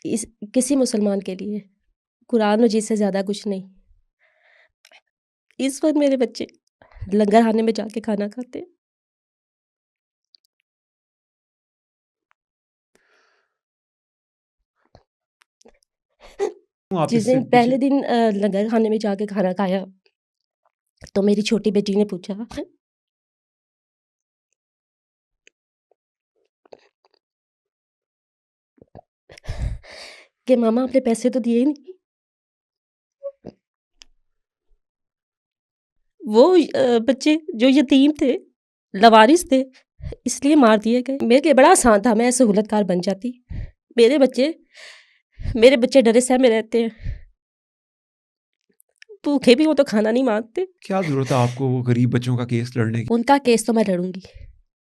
اس کسی مسلمان کے لیے قرآن مجید سے زیادہ کچھ نہیں۔ اس وقت میرے بچے لنگر خانے میں جا کے کھانا کھاتے ہیں۔ آپ جس اس سے دن پہلے دن لنگر خانے میں جا کے کھانا کھایا تو میری چھوٹی بیٹی نے پوچھا کہ ماما آپ نے پیسے تو دیے ہی نہیں۔ وہ بچے جو یتیم تھے، لوارث تھے، اس لیے مار دیے گئے۔ میرے لیے بڑا آسان تھا، میں سہولت کار بن جاتی۔ میرے بچے ڈرے سہمے میں رہتے ہیں، بھوکے بھی ہوں تو کھانا نہیں مانگتے۔ کیا ضرورت ہے آپ کو وہ غریب بچوں کا کیس لڑنے کی؟ ان کا کیس تو میں لڑوں گی،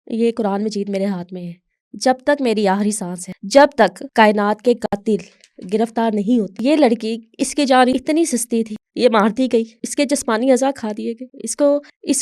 یہ قرآن مجید میرے ہاتھ میں ہے۔ جب تک میری آخری سانس ہے، جب تک کائنات کے قاتل گرفتار نہیں ہوتے۔ یہ لڑکی، اس کی جان اتنی سستی تھی، یہ مار دی گئی، اس کے جسمانی اعضاء کھا دیے گئے، اس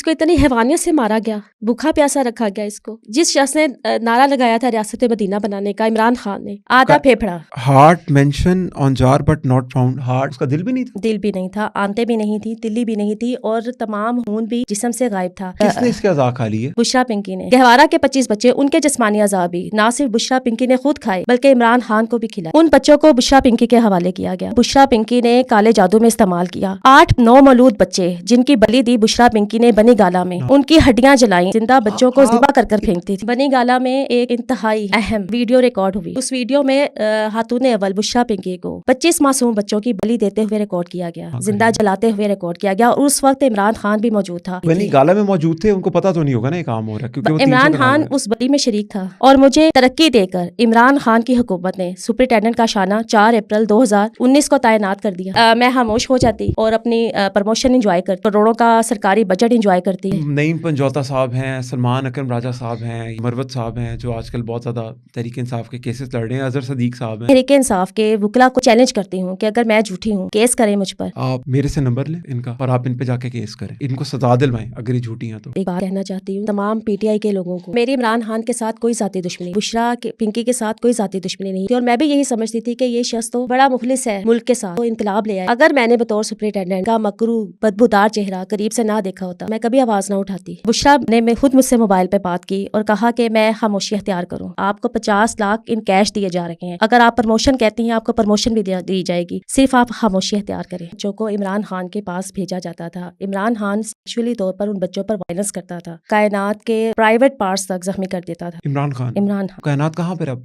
کو اتنی حیوانیت سے مارا گیا، بھوکا پیاسا رکھا گیا اس کو۔ جس شخص نے نعرہ لگایا تھا ریاست مدینہ بنانے کا، عمران خان نے، آدھا پھیپھڑا۔ ہارٹ مینشن آن جار بٹ ناٹ فاؤنڈ ہارٹ، اس کا دل بھی نہیں تھا؟ دل بھی نہیں تھا، آنتیں بھی نہیں تھی، تلی بھی نہیں تھی، اور تمام خون بھی جسم سے غائب تھا۔ کس نے اس کے اعضاء کھا لیے؟ بشرا پنکی نے۔ گہوارہ کے 25 بچے، ان کے جسمانی اعضاء بھی نہ صرف بشرا پنکی نے خود کھائے بلکہ عمران خان کو بھی کھلائے۔ ان بچوں کو بشرا پنکی کے حوالے کیا گیا۔ بشرا پنکی نے کالے جادو میں استعمال کیا۔ 8 نومولود بچے جن کی بلی دی بشرا پنکی نے بنی گالا میں، ان کی ہڈیاں جلائیں، زندہ بچوں کو ذبح کر پھینکتی تھی۔ بنی گالا میں ایک انتہائی اہم ویڈیو ریکارڈ ہوئی۔ اس ویڈیو میں خاتون اول بشرا پنکی کو 25 معصوم بچوں کی بلی دیتے ہوئے ریکارڈ کیا گیا، زندہ جلاتے ہوئے ریکارڈ کیا گیا، اور اس وقت عمران خان بھی موجود تھا۔ بنی گالا میں موجود تھے، ان کو پتا تو نہیں ہوگا نا یہ کام ہو رہا ہے، کیونکہ وہ عمران خان اس بلی میں شریک تھا۔ اور مجھے ترقی دے کر عمران خان کی حکومت نے سپرنٹینڈنٹ کا شانہ 4 اپریل 2019 کو تعینات کر دیا۔ میں خاموش ہو جاتی اور اپنی پروموشن انجوائے کرتی، کروڑوں کا سرکاری بجٹ انجوائے کرتی۔ نعیم پنجوتا صاحب ہیں، سلمان اکرم راجہ صاحب ہیں، مروت صاحب ہیں جو آج کل بہت زیادہ تحریک انصاف کے کیسز لڑ رہے ہیں، اظہر صدیق صاحب ہیں۔ تحریک انصاف کے وکلا کو چیلنج کرتی ہوں کہ اگر میں جھوٹی ہوں کیس کریں مجھ پر۔ آپ میرے سے نمبر لیں ان کا اور آپ ان پہ جا کے کیس کریں، ان کو سزا دلوائیں اگر یہ جھوٹی ہیں تو۔ ایک بات کہنا چاہتی ہوں تمام پی ٹی آئی کے لوگوں کو، میری عمران خان کے ساتھ کوئی ذاتی دشمنی، بشرا پنکی کے ساتھ کوئی ذاتی دشمنی نہیں تھی، اور میں بھی یہی سمجھتی تھی کہ یہ شخص تو بڑا مخلص ہے ملک کے ساتھ، تو انقلاب لے آئے۔ اگر میں نے بطور سپرنٹینڈنٹ کا مکروہ بدبودار چہرہ قریب سے نہ دیکھا ہوتا، میں کبھی آواز نہ اٹھاتی۔ بشرا نے خود مجھ سے موبائل پہ بات کی اور کہا کہ میں خاموشی اختیار کروں، آپ کو 50 لاکھ ان کیش دیے جا رہے ہیں، اگر آپ پروموشن کہتی ہیں آپ کو پروموشن بھی دی جائے گی، صرف آپ خاموشی اختیار کریں۔ بچوں کو عمران خان کے پاس بھیجا جاتا تھا، عمران خان سیکشولی طور پر ان بچوں پر وائلنس کرتا تھا، کائنات کے پرائیویٹ پارٹس تک زخمی کر دیتا تھا۔ عمران خان کائنات کہاں پہ اب؟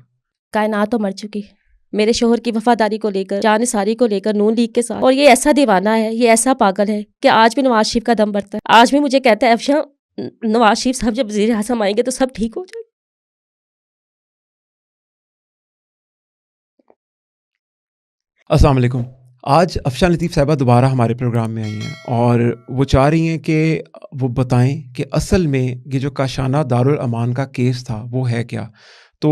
کائنات تو مر چکی۔ میرے شوہر کی وفاداری کو لے کر، جان ساری کو لے کر نون لیگ کے ساتھ، اور یہ ایسا دیوانہ ہے، یہ ایسا پاگل ہے کہ آج بھی نواز شریف کا دم بڑھتا ہے، آج بھی مجھے کہتا ہے افشاں نواز شریف صاحب جب وزیر اعظم آئیں گے تو سب ٹھیک ہو جائے گا۔ السلام علیکم۔ آج افشاں لطیف صاحبہ دوبارہ ہمارے پروگرام میں آئی ہیں اور وہ چاہ رہی ہیں کہ وہ بتائیں کہ اصل میں یہ جو کاشانہ دارالامان کا کیس تھا وہ ہے کیا۔ تو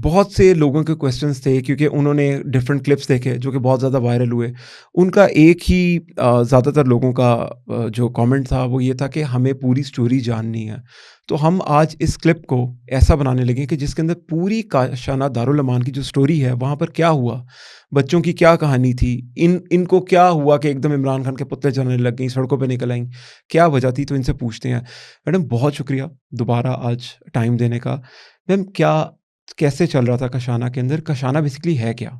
بہت سے لوگوں کے کویسچنس تھے کیونکہ انہوں نے ڈفرینٹ کلپس دیکھے جو کہ بہت زیادہ وائرل ہوئے۔ ان کا ایک ہی زیادہ تر لوگوں کا جو کامنٹ تھا وہ یہ تھا کہ ہمیں پوری سٹوری جاننی ہے۔ تو ہم آج اس کلپ کو ایسا بنانے لگے کہ جس کے اندر پوری کاشانہ دارالامان کی جو سٹوری ہے، وہاں پر کیا ہوا، بچوں کی کیا کہانی تھی، ان کو کیا ہوا کہ ایک دم عمران خان کے پتلے چلنے لگ گئیں، سڑکوں پہ نکل آئیں، کیا وجہ تھی، تو ان سے پوچھتے ہیں۔ میڈم بہت شکریہ دوبارہ آج ٹائم دینے کا۔ میم کیسے چل رہا تھا کاشانہ کے اندر، کاشانہ بیسکلی ہے کیا؟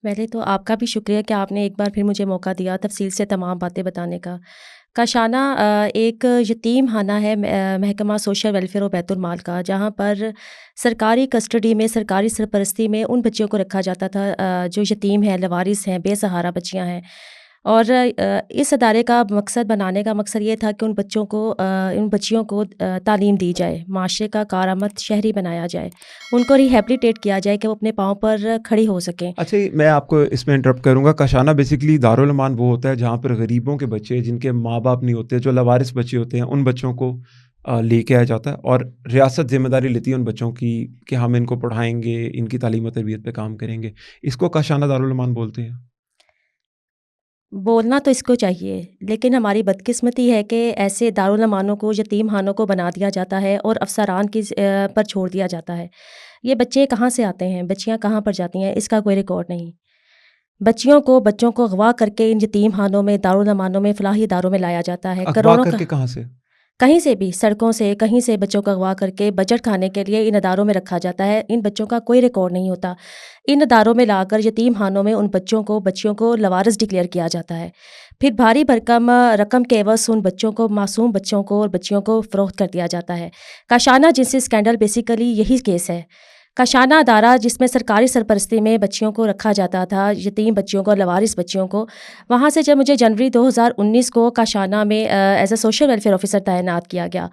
پہلے تو آپ کا بھی شکریہ کہ آپ نے ایک بار پھر مجھے موقع دیا تفصیل سے تمام باتیں بتانے کا۔ کاشانہ ایک یتیم خانہ ہے محکمہ سوشل ویلفیئر و بیت المال کا، جہاں پر سرکاری کسٹڈی میں، سرکاری سرپرستی میں ان بچوں کو رکھا جاتا تھا جو یتیم ہیں، لوارث ہیں، بے سہارا بچیاں ہیں۔ اور اس ادارے کا مقصد بنانے کا مقصد یہ تھا کہ ان بچیوں کو تعلیم دی جائے، معاشرے کا کارآمد شہری بنایا جائے، ان کو ریہیبلیٹیٹ کیا جائے کہ وہ اپنے پاؤں پر کھڑی ہو سکیں۔ اچھا، میں آپ کو اس میں انٹرپٹ کروں گا۔ کاشانہ بیسکلی دارالامان وہ ہوتا ہے جہاں پر غریبوں کے بچے جن کے ماں باپ نہیں ہوتے، جو لوارث بچے ہوتے ہیں، ان بچوں کو لے کے آیا جاتا ہے، اور ریاست ذمہ داری لیتی ہے ان بچوں کی کہ ہم ان کو پڑھائیں گے، ان کی تعلیم و تربیت پہ کام کریں گے۔ اس کو کاشانہ دارالامان بولتے ہیں۔ بولنا تو اس کو چاہیے، لیکن ہماری بدقسمتی ہے کہ ایسے دارالامانوں کو یتیم خانوں کو بنا دیا جاتا ہے اور افسران کی پر چھوڑ دیا جاتا ہے۔ یہ بچے کہاں سے آتے ہیں، بچیاں کہاں پر جاتی ہیں، اس کا کوئی ریکارڈ نہیں۔ بچوں کو اغوا کر کے ان یتیم خانوں میں، دارالامانوں میں، فلاحی اداروں میں لایا جاتا ہے، اغوا کروڑوں کر کا، کے کہاں سے؟ کہیں سے بھی، سڑکوں سے، کہیں سے بچوں کو اغوا کر کے بجٹ کھانے کے لیے ان اداروں میں رکھا جاتا ہے۔ ان بچوں کا کوئی ریکارڈ نہیں ہوتا۔ ان اداروں میں لا کر یتیم خانوں میں ان بچیوں کو لوارث ڈکلیئر کیا جاتا ہے، پھر بھاری بھرکم رقم کے عوض ان بچوں کو، معصوم بچوں کو اور بچیوں کو فروخت کر دیا جاتا ہے۔ کاشانہ جنسی اسکینڈل بیسیکلی یہی کیس ہے۔ کاشانہ ادارہ جس میں سرکاری سرپرستی میں بچیوں کو رکھا جاتا تھا، یتیم بچیوں کو، لوارث بچیوں کو، وہاں سے جب مجھے جنوری 2019 کو کاشانہ میں as a social welfare officer تعینات کیا گیا،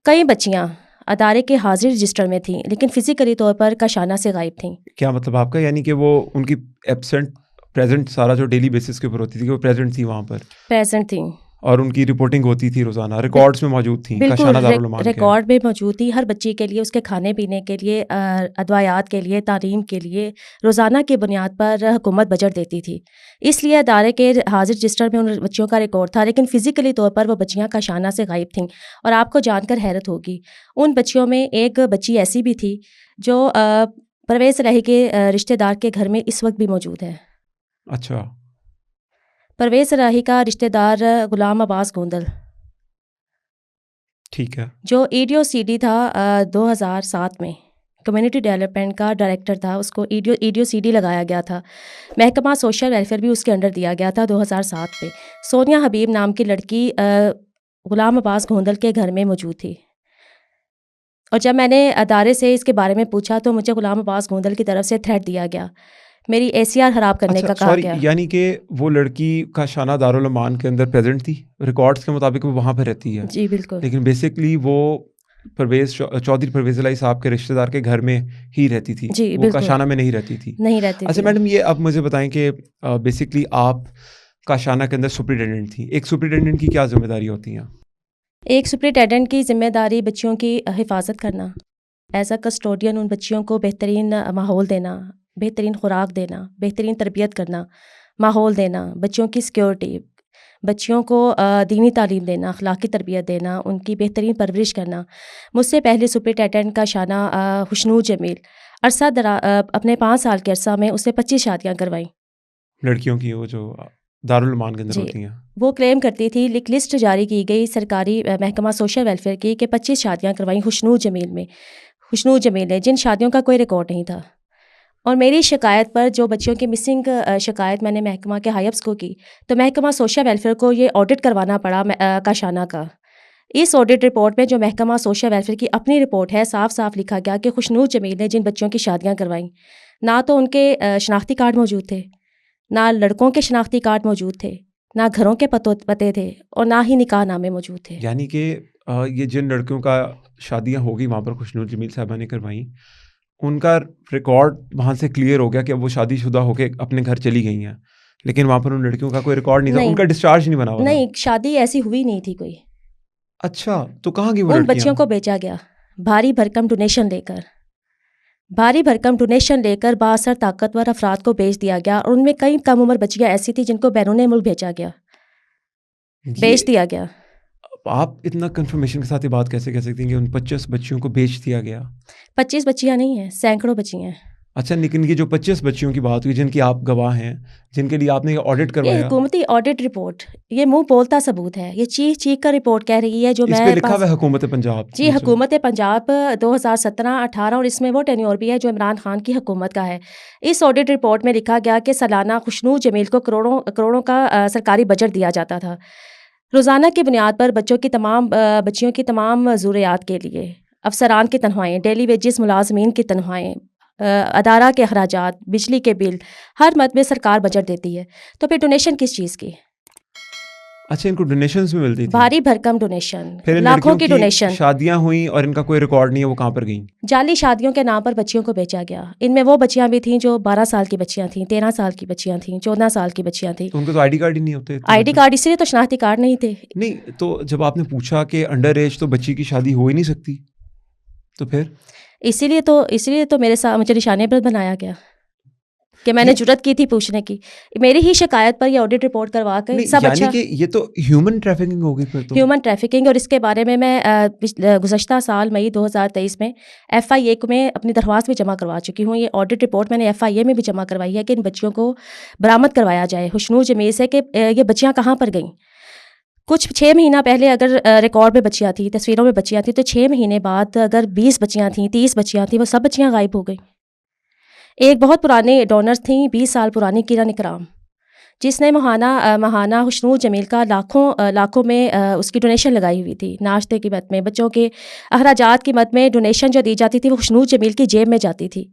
کئی بچیاں ادارے کے حاضر رجسٹر میں تھیں لیکن فزیکلی طور پر کاشانہ سے غائب تھیں۔ کیا مطلب آپ کا؟ یعنی کہ وہ ان کی ایبسنٹ پریزنٹ سارا جو ڈیلی بیسس کے اوپر ہوتی تھی کہ وہ پریزنٹ تھی وہاں پر، پریزنٹ تھیں، اور ان کی رپورٹنگ ہوتی تھی روزانہ، ریکارڈز میں موجود تھیں بالکل کاشانہ دارالعلومان کے؟ ریکارڈ میں موجود تھی، ہر بچی کے لیے، اس کے کھانے پینے کے لیے، ادویات کے لیے، تعلیم کے لیے روزانہ کی بنیاد پر حکومت بجٹ دیتی تھی۔ اس لیے ادارے کے حاضر رجسٹر میں ان بچیوں کا ریکارڈ تھا، لیکن فزیکلی طور پر وہ بچیاں کاشانہ سے غائب تھیں۔ اور آپ کو جان کر حیرت ہوگی، ان بچیوں میں ایک بچی ایسی بھی تھی جو پرویز الہی کے رشتہ دار کے گھر میں اس وقت بھی موجود ہے۔ اچھا، پرویز الہی کا رشتہ دار غلام عباس گوندل، ٹھیک ہے، جو ایڈیو سی ڈی تھا 2007 میں، کمیونٹی ڈیولپمنٹ کا ڈائریکٹر تھا، اس کو ایڈیو سی ڈی لگایا گیا تھا۔ محکمہ سوشل ویلفیئر بھی اس کے انڈر دیا گیا تھا 2007 میں۔ سونیا حبیب نام کی لڑکی غلام عباس گوندل کے گھر میں موجود تھی، اور جب میں نے ادارے سے اس کے بارے میں پوچھا تو مجھے غلام عباس گوندل کی طرف سے تھریٹ دیا گیا، میری ACR خراب کرنے اچھا کا کہا سوری، گیا۔ یعنی کہ وہ لڑکی کاشانہ دارالعلومان کے اندر پریزنٹ تھی، ریکارڈز کے مطابق وہ وہاں پہ رہتی ہے، جی بالکل لیکن بیسکلی وہ چودھری پرویز الہی صاحب کے رشتہ دار کے گھر میں ہی رہتی تھی، جی وہ بالکل کاشانہ میں نہیں رہتی تھی۔ نہیں رہتی اچھا تھی۔ میڈم، یہ اب مجھے بتائیں کہ بیسکلی آپ کاشانہ کے اندر سپرنٹینڈنٹ تھیں، ایک سپرنٹینڈنٹ کی کیا ذمہ داری ہوتی ہیں؟ ایک سپرنٹینڈنٹ کی ذمہ داری بچیوں کی حفاظت کرنا، ایز اے کسٹوڈین ان بچیوں کو بہترین ماحول دینا، بہترین خوراک دینا، بہترین تربیت کرنا، ماحول دینا، بچیوں کی سیکیورٹی، بچیوں کو دینی تعلیم دینا، اخلاقی تربیت دینا، ان کی بہترین پرورش کرنا۔ مجھ سے پہلے سپرنٹینڈنٹ کا شانہ خوشنود جمیل اپنے 5 سال کے عرصہ میں اس نے 25 شادیاں کروائیں، لڑکیوں کی، وہ جو دارالعلومان کے اندر جی ہوتی ہیں؟ وہ کلیم کرتی تھی، لسٹ جاری کی گئی سرکاری محکمہ سوشل ویلفیئر کی کہ 25 شادیاں کروائیں خوشنود جمیل نے، جن شادیوں کا کوئی ریکارڈ نہیں تھا۔ اور میری شکایت پر، جو بچیوں کی مسنگ شکایت میں نے محکمہ کے ہائی اپس کو کی، تو محکمہ سوشل ویلفیئر کو یہ آڈٹ کروانا پڑا کاشانہ کا۔ اس آڈٹ رپورٹ میں، جو محکمہ سوشل ویلفیئر کی اپنی رپورٹ ہے، صاف صاف لکھا گیا کہ خوشنود جمیل نے جن بچیوں کی شادیاں کروائیں، نہ تو ان کے شناختی کارڈ موجود تھے، نہ لڑکوں کے شناختی کارڈ موجود تھے، نہ گھروں کے پتے تھے، اور نہ ہی نکاح نامے موجود تھے۔ یعنی کہ یہ جن لڑکیوں کا شادیاں ہوگی وہاں پر خوشنود جمیل صاحبہ نے کروائیں، ان کا ریکارڈ وہاں سے کلیئر ہو گیا کہ اب وہ شادی شدہ ہو کے اپنے گھر چلی گئی ہیں، لیکن وہاں پر ان لڑکیوں کا کوئی ریکارڈ نہیں تھا، ان کا ڈسچارج نہیں بنا ہوا تھا؟ نہیں، شادی ایسی ہوئی نہیں تھی کوئی۔ اچھا، تو کہاں گئی وہ ان لڑکیاں؟ بچیوں کو بیچا گیا بھاری بھرکم ڈونیشن لے کر بااثر طاقتور افراد کو بیچ دیا گیا، اور ان میں کئی کم عمر بچیاں ایسی تھیں جن کو بیرون ملک بھیجا گیا، بیچ دیا گیا۔ آپ اتنا کنفرمیشن کے ساتھ یہ بات کیسے کہہ سکتی ہیں کہ ان 25 بچیوں کو بیچ دیا گیا؟ 25 بچیاں نہیں ہیں، سینکڑوں بچیاں ہیں۔ اچھا، لیکن یہ جو 25 بچیوں کی بات ہوئی جن کی آپ گواہ ہیں، جن کے لیے آپ نے یہ آڈٹ یہ کروایا، حکومتی آڈٹ رپورٹ، یہ منہ بولتا ثبوت ہے، یہ چیخ کر رپورٹ کہہ رہی ہے جو اس میں پہ لکھا ہوا ہے حکومت پنجاب؟ جی حکومت پنجاب 2017-18، اور اس میں وہ ٹینیور بھی ہے جو عمران خان کی حکومت کا ہے۔ اس آڈٹ رپورٹ میں لکھا گیا کہ سالانہ خوشنود جمیل کو کروڑوں کا سرکاری بجٹ دیا جاتا تھا، روزانہ کی بنیاد پر بچیوں کی تمام ضروریات کے لیے، افسران کی تنخواہیں، ڈیلی ویجز ملازمین کی تنخواہیں، ادارہ کے اخراجات، بجلی کے بل، ہر مد میں سرکار بجٹ دیتی ہے، تو پھر ڈونیشن کس چیز کی؟ اچھا، ان کو ڈونیشنز بھی ملتی تھی؟ بھاری بھرکم ڈونیشن، پھر ان لاکھوں لڑکیوں کی ڈونیشن۔ شادیاں ہوئیں اور ان کا کوئی ریکارڈ نہیں ہے، وہ کہاں پر گئیں؟ جعلی شادیوں کے نام پر بچیوں کو بیچا گیا۔ ان میں وہ بچیاں بھی تھیں جو 12 سال کی بچیاں تھیں، 13 سال کی بچیاں تھیں، 14 سال کی بچیاں تھیں۔ تو ان کو تو آئی ڈی کارڈ ہی نہیں ہوتے؟ آئی ڈی کارڈ، اسی لیے تو شناختی کارڈ نہیں تھے۔ نہیں، تو جب آپ نے پوچھا کہ انڈر ایج تو بچی کی شادی ہو ہی نہیں سکتی، تو پھر اسی لیے تو مجھے نشانے پر بنایا گیا۔ کہ میں نے جرت کی تھی پوچھنے کی. میری ہی شکایت پر یہ آڈٹ رپورٹ کروا کے سب یعنی کہ یہ تو ہیومن ٹریفکنگ ہوگی پھر تو. Human trafficking. اور اس کے بارے میں گزشتہ سال مئی 2023 میں FIA میں اپنی درخواست بھی جمع کروا چکی ہوں. یہ آڈٹ رپورٹ میں نے FIA میں بھی جمع کروائی ہے کہ ان بچیوں کو برآمد کروایا جائے. خوشنود جمیل سے کہ یہ بچیاں کہاں پر گئیں. کچھ 6 مہینہ پہلے اگر ریکارڈ میں بچیاں تھیں, تصویروں میں بچیاں تھیں, تو 6 مہینے بعد اگر 20 بچیاں تھیں, 30 بچیاں تھیں, وہ سب بچیاں غائب ہو گئیں. ایک بہت پرانے ڈونر تھیں, 20 سال پرانی کرن اکرام, جس نے ماہانہ خوشنود جمیل کا لاکھوں میں اس کی ڈونیشن لگائی ہوئی تھی. ناشتے کی مد میں, بچوں کے اخراجات کی مد میں ڈونیشن جو دی جاتی تھی وہ خوشنود جمیل کی جیب میں جاتی تھی.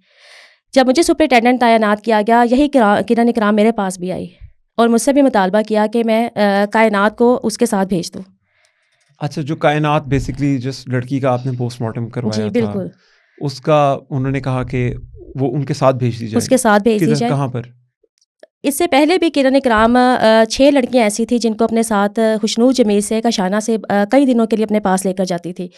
جب مجھے سپرنٹینڈنٹ تعینات کیا گیا, یہی کرن اکرام میرے پاس بھی آئی اور مجھ سے بھی مطالبہ کیا کہ میں کائنات کو اس کے ساتھ بھیج دوں. اچھا, جو کائنات بیسکلی جس لڑکی کا آپ نے پوسٹ مارٹم کروایا جی بالکل, اس کا انہوں نے کہا کہ وہ ان کے ساتھ بھیج دی جائے. اس کے ساتھ بھیج دی جائے. کہاں پر؟ اس سے پہلے بھی کرن اکرام 6 لڑکیاں ایسی تھیں جن کو اپنے ساتھ خوشنود جمیل سے کاشانہ سے کئی دنوں کے لیے اپنے پاس لے کر جاتی تھی.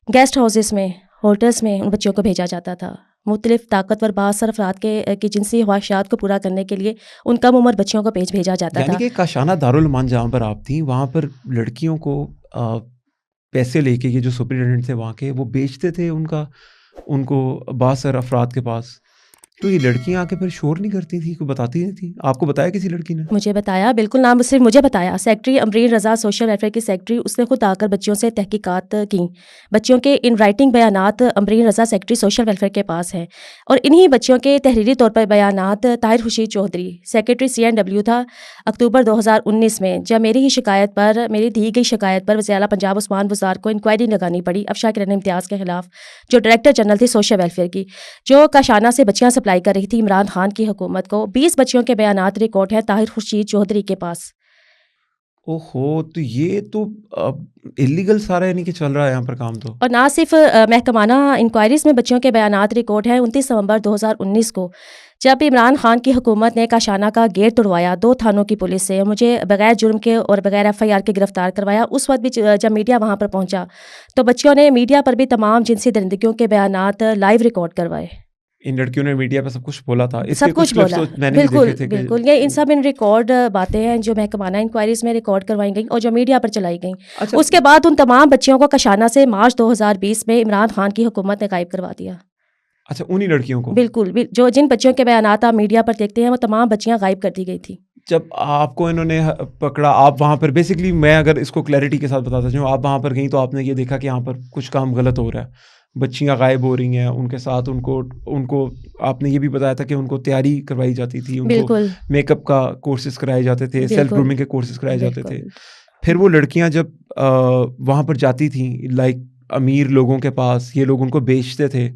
گیسٹ ہاؤسز میں, ہوٹلس میں ان بچوں کو بھیجا جاتا تھا. مختلف طاقتور بااثر افراد کی جنسی خواہشات کو پورا کرنے کے لیے ان کم عمر بچیوں کو بھیجا جاتا تھا. یعنی کہ کاشانہ دارالمان جہاں پر آپ تھیں وہاں پر لڑکیوں کو پیسے لے کے یہ جو سپرنٹینڈنٹ تھے وہاں کے, وہ بیچتے تھے ان کو بااثر افراد کے پاس. تو یہ لڑکیاں آ کے پھر شور نہیں کرتی تھی, کوئی بتاتی نہیں تھی؟ آپ کو بتایا کسی لڑکی نے؟ مجھے بتایا, بالکل, نام صرف مجھے بتایا. سیکٹری امرین رضا, سوشل ویلفیئر کی سیکٹری, اس نے خود آ کر بچیوں سے تحقیقات کیں. بچیوں کے ان رائٹنگ بیانات امرین رضا سیکٹری سوشل ویلفیئر کے پاس ہیں, اور انہی بچیوں کے تحریری طور پر بیانات طاہر خورشید چودھری, سیکرٹری CNW تھا, اکتوبر 2019 میں جب میری دی گئی شکایت پر وزیر اعلیٰ پنجاب عثمان بزدار کو انکوائری لگانی پڑی افشا کرن امتیاز کے خلاف, جو ڈائریکٹر جنرل تھی سوشل ویلفیئر کی, جو کاشانہ سے بچیاں سپلائی کر رہی تھی عمران خان کی حکومت کو. 20 بچیوں کے بیانات ریکارڈ ہیں طاہر خورشید چودھری کے پاس. اوہو, تو یہ تو اللیگل سارا یعنی کہ چل رہا ہے یہاں پر کام. تو اور نہ صرف محکمانہ انکوائریز میں بچیوں کے بیانات ریکارڈ ہیں. 29 نومبر 2019 کو جب عمران خان کی حکومت نے کاشانہ کا گیٹ توڑوایا 2 تھانوں کی پولیس سے, مجھے بغیر جرم کے اور بغیر FIR کے گرفتار کروایا, اس وقت بھی جب میڈیا وہاں پر پہنچا تو بچیوں نے میڈیا پر بھی تمام جنسی درندگیوں کے بیانات لائیو ریکارڈ کروائے. ان لڑکیوں نے میڈیا پہ سب کچھ بولا تھا, سب کچھ بولا, بالکل. یہ ان سب ان ریکارڈ باتیں ہیں جو محکمانہ انکوائریز میں ریکارڈ کروائی گئیں اور جو میڈیا پر چلائی گئیں. اس کے بعد ان تمام بچیوں کو کاشانہ سے مارچ 2020 میں عمران خان کی حکومت نے غائب کروا دیا. اچھا, انہی لڑکیوں کو؟ بالکل, جو جن بچیوں کے بیانات آپ میڈیا پر دیکھتے ہیں وہ تمام بچیاں غائب کر دی گئی تھی. جب آپ کو انہوں نے پکڑا, آپ وہاں پر بیسکلی, میں اگر اس کو کلیئرٹی کے ساتھ بتاتا چاہوں, آپ وہاں پر گئیں تو آپ نے یہ دیکھا کہ یہاں پر کچھ کام غلط ہو رہا ہے, بچیاں غائب ہو رہی ہیں, ان کے ساتھ ان کو آپ نے یہ بھی بتایا تھا کہ ان کو تیاری کروائی جاتی تھی, ان کو میک اپ کا کورسز کرائے جاتے تھے, سیلف گرومنگ کے کورسز کرائے جاتے تھے. پھر وہ لڑکیاں جب وہاں پر جاتی تھیں لائک امیر لوگوں کے پاس, یہ لوگ ان کو بیچتے تھے.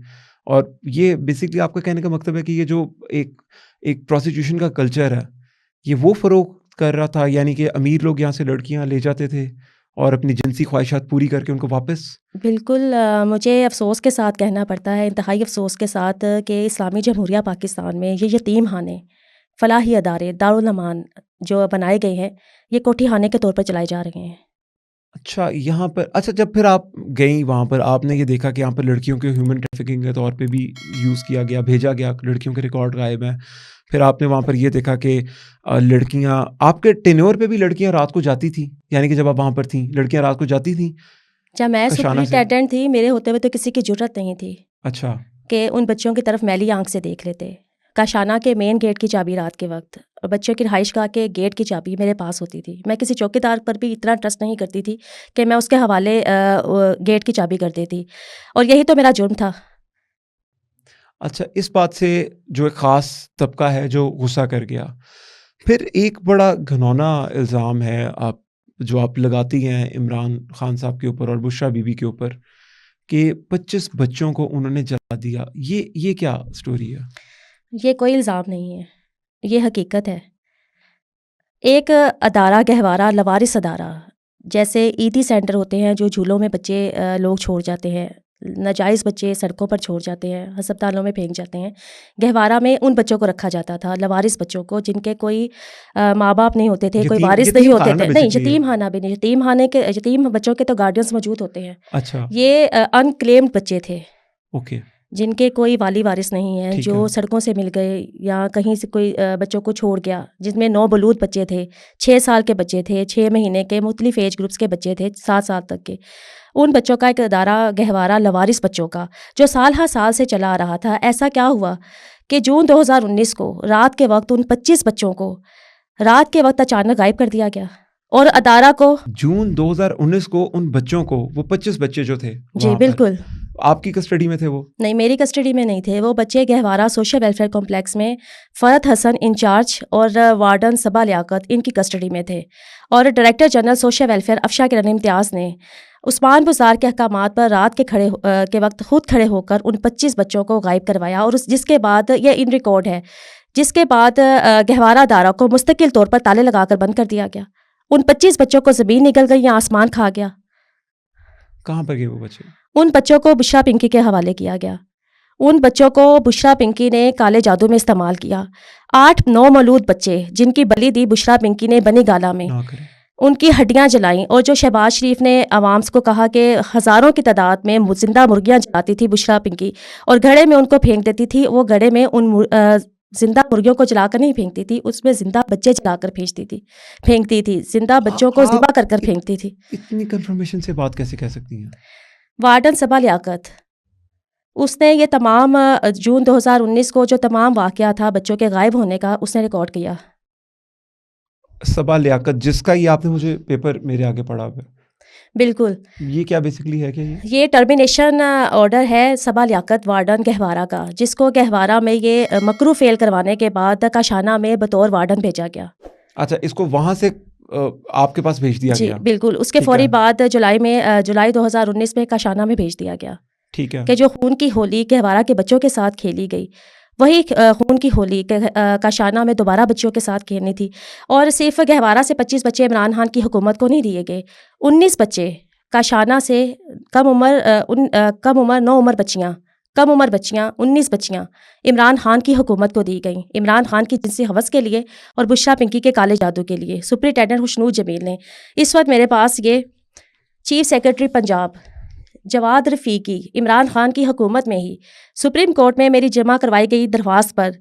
اور یہ بیسکلی آپ کا کہنے کا مطلب ہے کہ یہ جو ایک پروسٹیٹیوشن کا کلچر ہے یہ وہ فروغ کر رہا تھا, یعنی کہ امیر لوگ یہاں سے لڑکیاں لے جاتے تھے اور اپنی جنسی خواہشات پوری کر کے ان کو واپس. بالکل, مجھے افسوس کے ساتھ کہنا پڑتا ہے, انتہائی افسوس کے ساتھ, کہ اسلامی جمہوریہ پاکستان میں یہ یتیم خانے, فلاحی ادارے, دارالامان جو بنائے گئے ہیں یہ کوٹھی خانے کے طور پر چلائے جا رہے ہیں. اچھا, یہاں پر اچھا, جب پھر آپ گئیں وہاں پر, آپ نے یہ دیکھا کہ یہاں پر لڑکیوں کے ہیومن ٹریفکنگ کے طور پہ بھی یوز کیا گیا, بھیجا گیا, لڑکیوں کے ریکارڈ غائب ہیں. پھر آپ نے وہاں پر یہ دیکھا کہ لڑکیاں, آپ کے ٹینور پہ بھی لڑکیاں رات کو جاتی تھیں, یعنی کہ جب آپ وہاں پر تھیں لڑکیاں رات کو جاتی تھیں. جب میں سپرنٹینڈنٹ تھی میرے ہوتے ہوئے تو کسی کی جرت نہیں تھی اچھا کہ ان بچوں کی طرف میلی آنکھ سے دیکھ لیتے. کاشانہ کے مین گیٹ کی چابی رات کے وقت اور بچوں کی رہائش گاہ کے گیٹ کی چابی میرے پاس ہوتی تھی. میں کسی چوکیدار پر بھی اتنا ٹرسٹ نہیں کرتی تھی کہ میں اس کے حوالے گیٹ کی چابی کر دیتی, اور یہی تو میرا جرم تھا. اچھا, اس بات سے جو ایک خاص طبقہ ہے جو غصہ کر گیا. پھر ایک بڑا گھنونا الزام ہے جو آپ لگاتی ہیں عمران خان صاحب کے اوپر اور بشرا بی بی کے اوپر, کہ 25 بچوں کو انہوں نے جلا دیا. یہ کیا سٹوری ہے؟ یہ کوئی الزام نہیں ہے, یہ حقیقت ہے. ایک ادارہ گہوارہ لوارث ادارہ, جیسے عیدی سینٹر ہوتے ہیں جو جھولوں میں بچے لوگ چھوڑ جاتے ہیں, ناجائز بچے سڑکوں پر چھوڑ جاتے ہیں, ہسپتالوں میں پھینک جاتے ہیں. گہوارہ میں ان بچوں کو رکھا جاتا تھا, لوارث بچوں کو, جن کے کوئی ماں باپ نہیں ہوتے تھے, کوئی وارث نہیں ہوتے تھے. نہیں, یتیم خانہ بھی نہیں, یتیم بچوں کے تو گارڈینس موجود ہوتے ہیں. اچھا, یہ انکلیمڈ بچے تھے. اوکے. جن کے کوئی والی وارث نہیں ہے, ٹھیک جو ہے. سڑکوں سے مل گئے یا کہیں سے کوئی بچوں کو چھوڑ گیا, جس میں 9 بلوغ بچے تھے, 6 سال کے بچے تھے, 6 مہینے کے, مختلف ایج گروپس کے بچے تھے, 7 سال تک کے. ان بچوں کا ایک ادارہ گہوارہ لوارث بچوں کا جو سال ہر سال سے چلا آ رہا تھا. ایسا کیا ہوا کہ جون 2019 کو رات کے وقت ان 25 بچوں کو رات کے وقت اچانک غائب کر دیا گیا, اور ادارہ کو جون 2019 کو ان بچوں کو, وہ 25 بچے جو تھے جی وہاں پر, بالکل آپ کی کسٹڈی میں تھے وہ؟ نہیں, میری کسٹڈی میں نہیں تھے وہ بچے. گہوارہ سوشل ویلفیئر کمپلیکس میں فرحت حسن انچارج اور وارڈن صبا لیاقت ان کی کسٹڈی میں تھے, اور ڈائریکٹر جنرل سوشل ویلفیئر افشا کرن امتیاز نے عثمان بزار کے احکامات پر رات کے وقت خود کھڑے ہو کر ان 25 بچوں کو غائب کروایا, اور جس کے بعد یہ ان ریکارڈ ہے, جس کے بعد گہوارہ ادارہ کو مستقل طور پر تالے لگا کر بند کر دیا گیا. ان 25 بچوں کو زمین نگل گئی یا آسمان کھا گیا. کہاں پر گئے وہ بچے؟ ان بچوں کو بشرا پنکی کے حوالے کیا گیا. ان بچوں کو بشرا پنکی نے کالے جادو میں استعمال کیا. 8-9 مولود بچے جن کی بلی دی بشرا پنکی نے بنی گالا میں, ان کی ہڈیاں جلائیں, اور جو شہباز شریف نے عوام کو کہا کہ ہزاروں کی تعداد میں زندہ مرغیاں جلاتی تھی بشرا پنکی اور گھڑے میں ان کو پھینک دیتی تھی, وہ گھڑے میں ان زندہ مرغیوں کو جلا کر نہیں پھینکتی تھی, اس میں زندہ بچے جلا کر پھینکتی تھی, زندہ بچوں کو ذبح کر کر پھینکتی تھی. اتنی کنفرمیشن سے بات کیسے کہہ سکتی ہیں؟ وارڈن صبا لیاقت, اس نے یہ تمام جون 2019 کو جو تمام واقعہ تھا بچوں کے غائب ہونے کا, اس نے ریکارڈ کیا. صبا لیاقت, جس کا یہ آپ نے مجھے پیپر میرے آگے پڑھا ہے, بالکل, یہ کیا بیسکلی ہے کہ یہ ٹرمینیشن آرڈر ہے صبا لیاقت وارڈن گہوارہ کا, جس کو گہوارہ میں یہ مکرو فیل کروانے کے بعد کاشانہ میں بطور وارڈن بھیجا گیا. اچھا, اس کو وہاں سے آپ کے پاس بھیج دیا گیا؟ جی بالکل, اس کے فوری بعد جولائی 2019 میں کاشانہ میں بھیج دیا گیا. ٹھیک ہے. کہ جو خون کی ہولی گہوارہ کے بچوں کے ساتھ کھیلی گئی, وہی خون کی ہولی کاشانہ میں دوبارہ بچوں کے ساتھ کھیلنی تھی. اور صرف گہوارہ سے 25 بچے عمران خان کی حکومت کو نہیں دیے گئے, 19 بچے کاشانہ سے کم عمر بچیاں 19 بچیاں عمران خان کی حکومت کو دی گئیں, عمران خان کی جنسی حوث کے لیے اور بشرا پنکی کے کالے جادو کے لیے. سپرنٹینڈنٹ خوشنود جمیل نے اس وقت میرے پاس یہ چیف سیکرٹری پنجاب جواد رفیقی عمران خان کی حکومت میں ہی سپریم کورٹ میں میری جمع کروائی گئی درخواست پر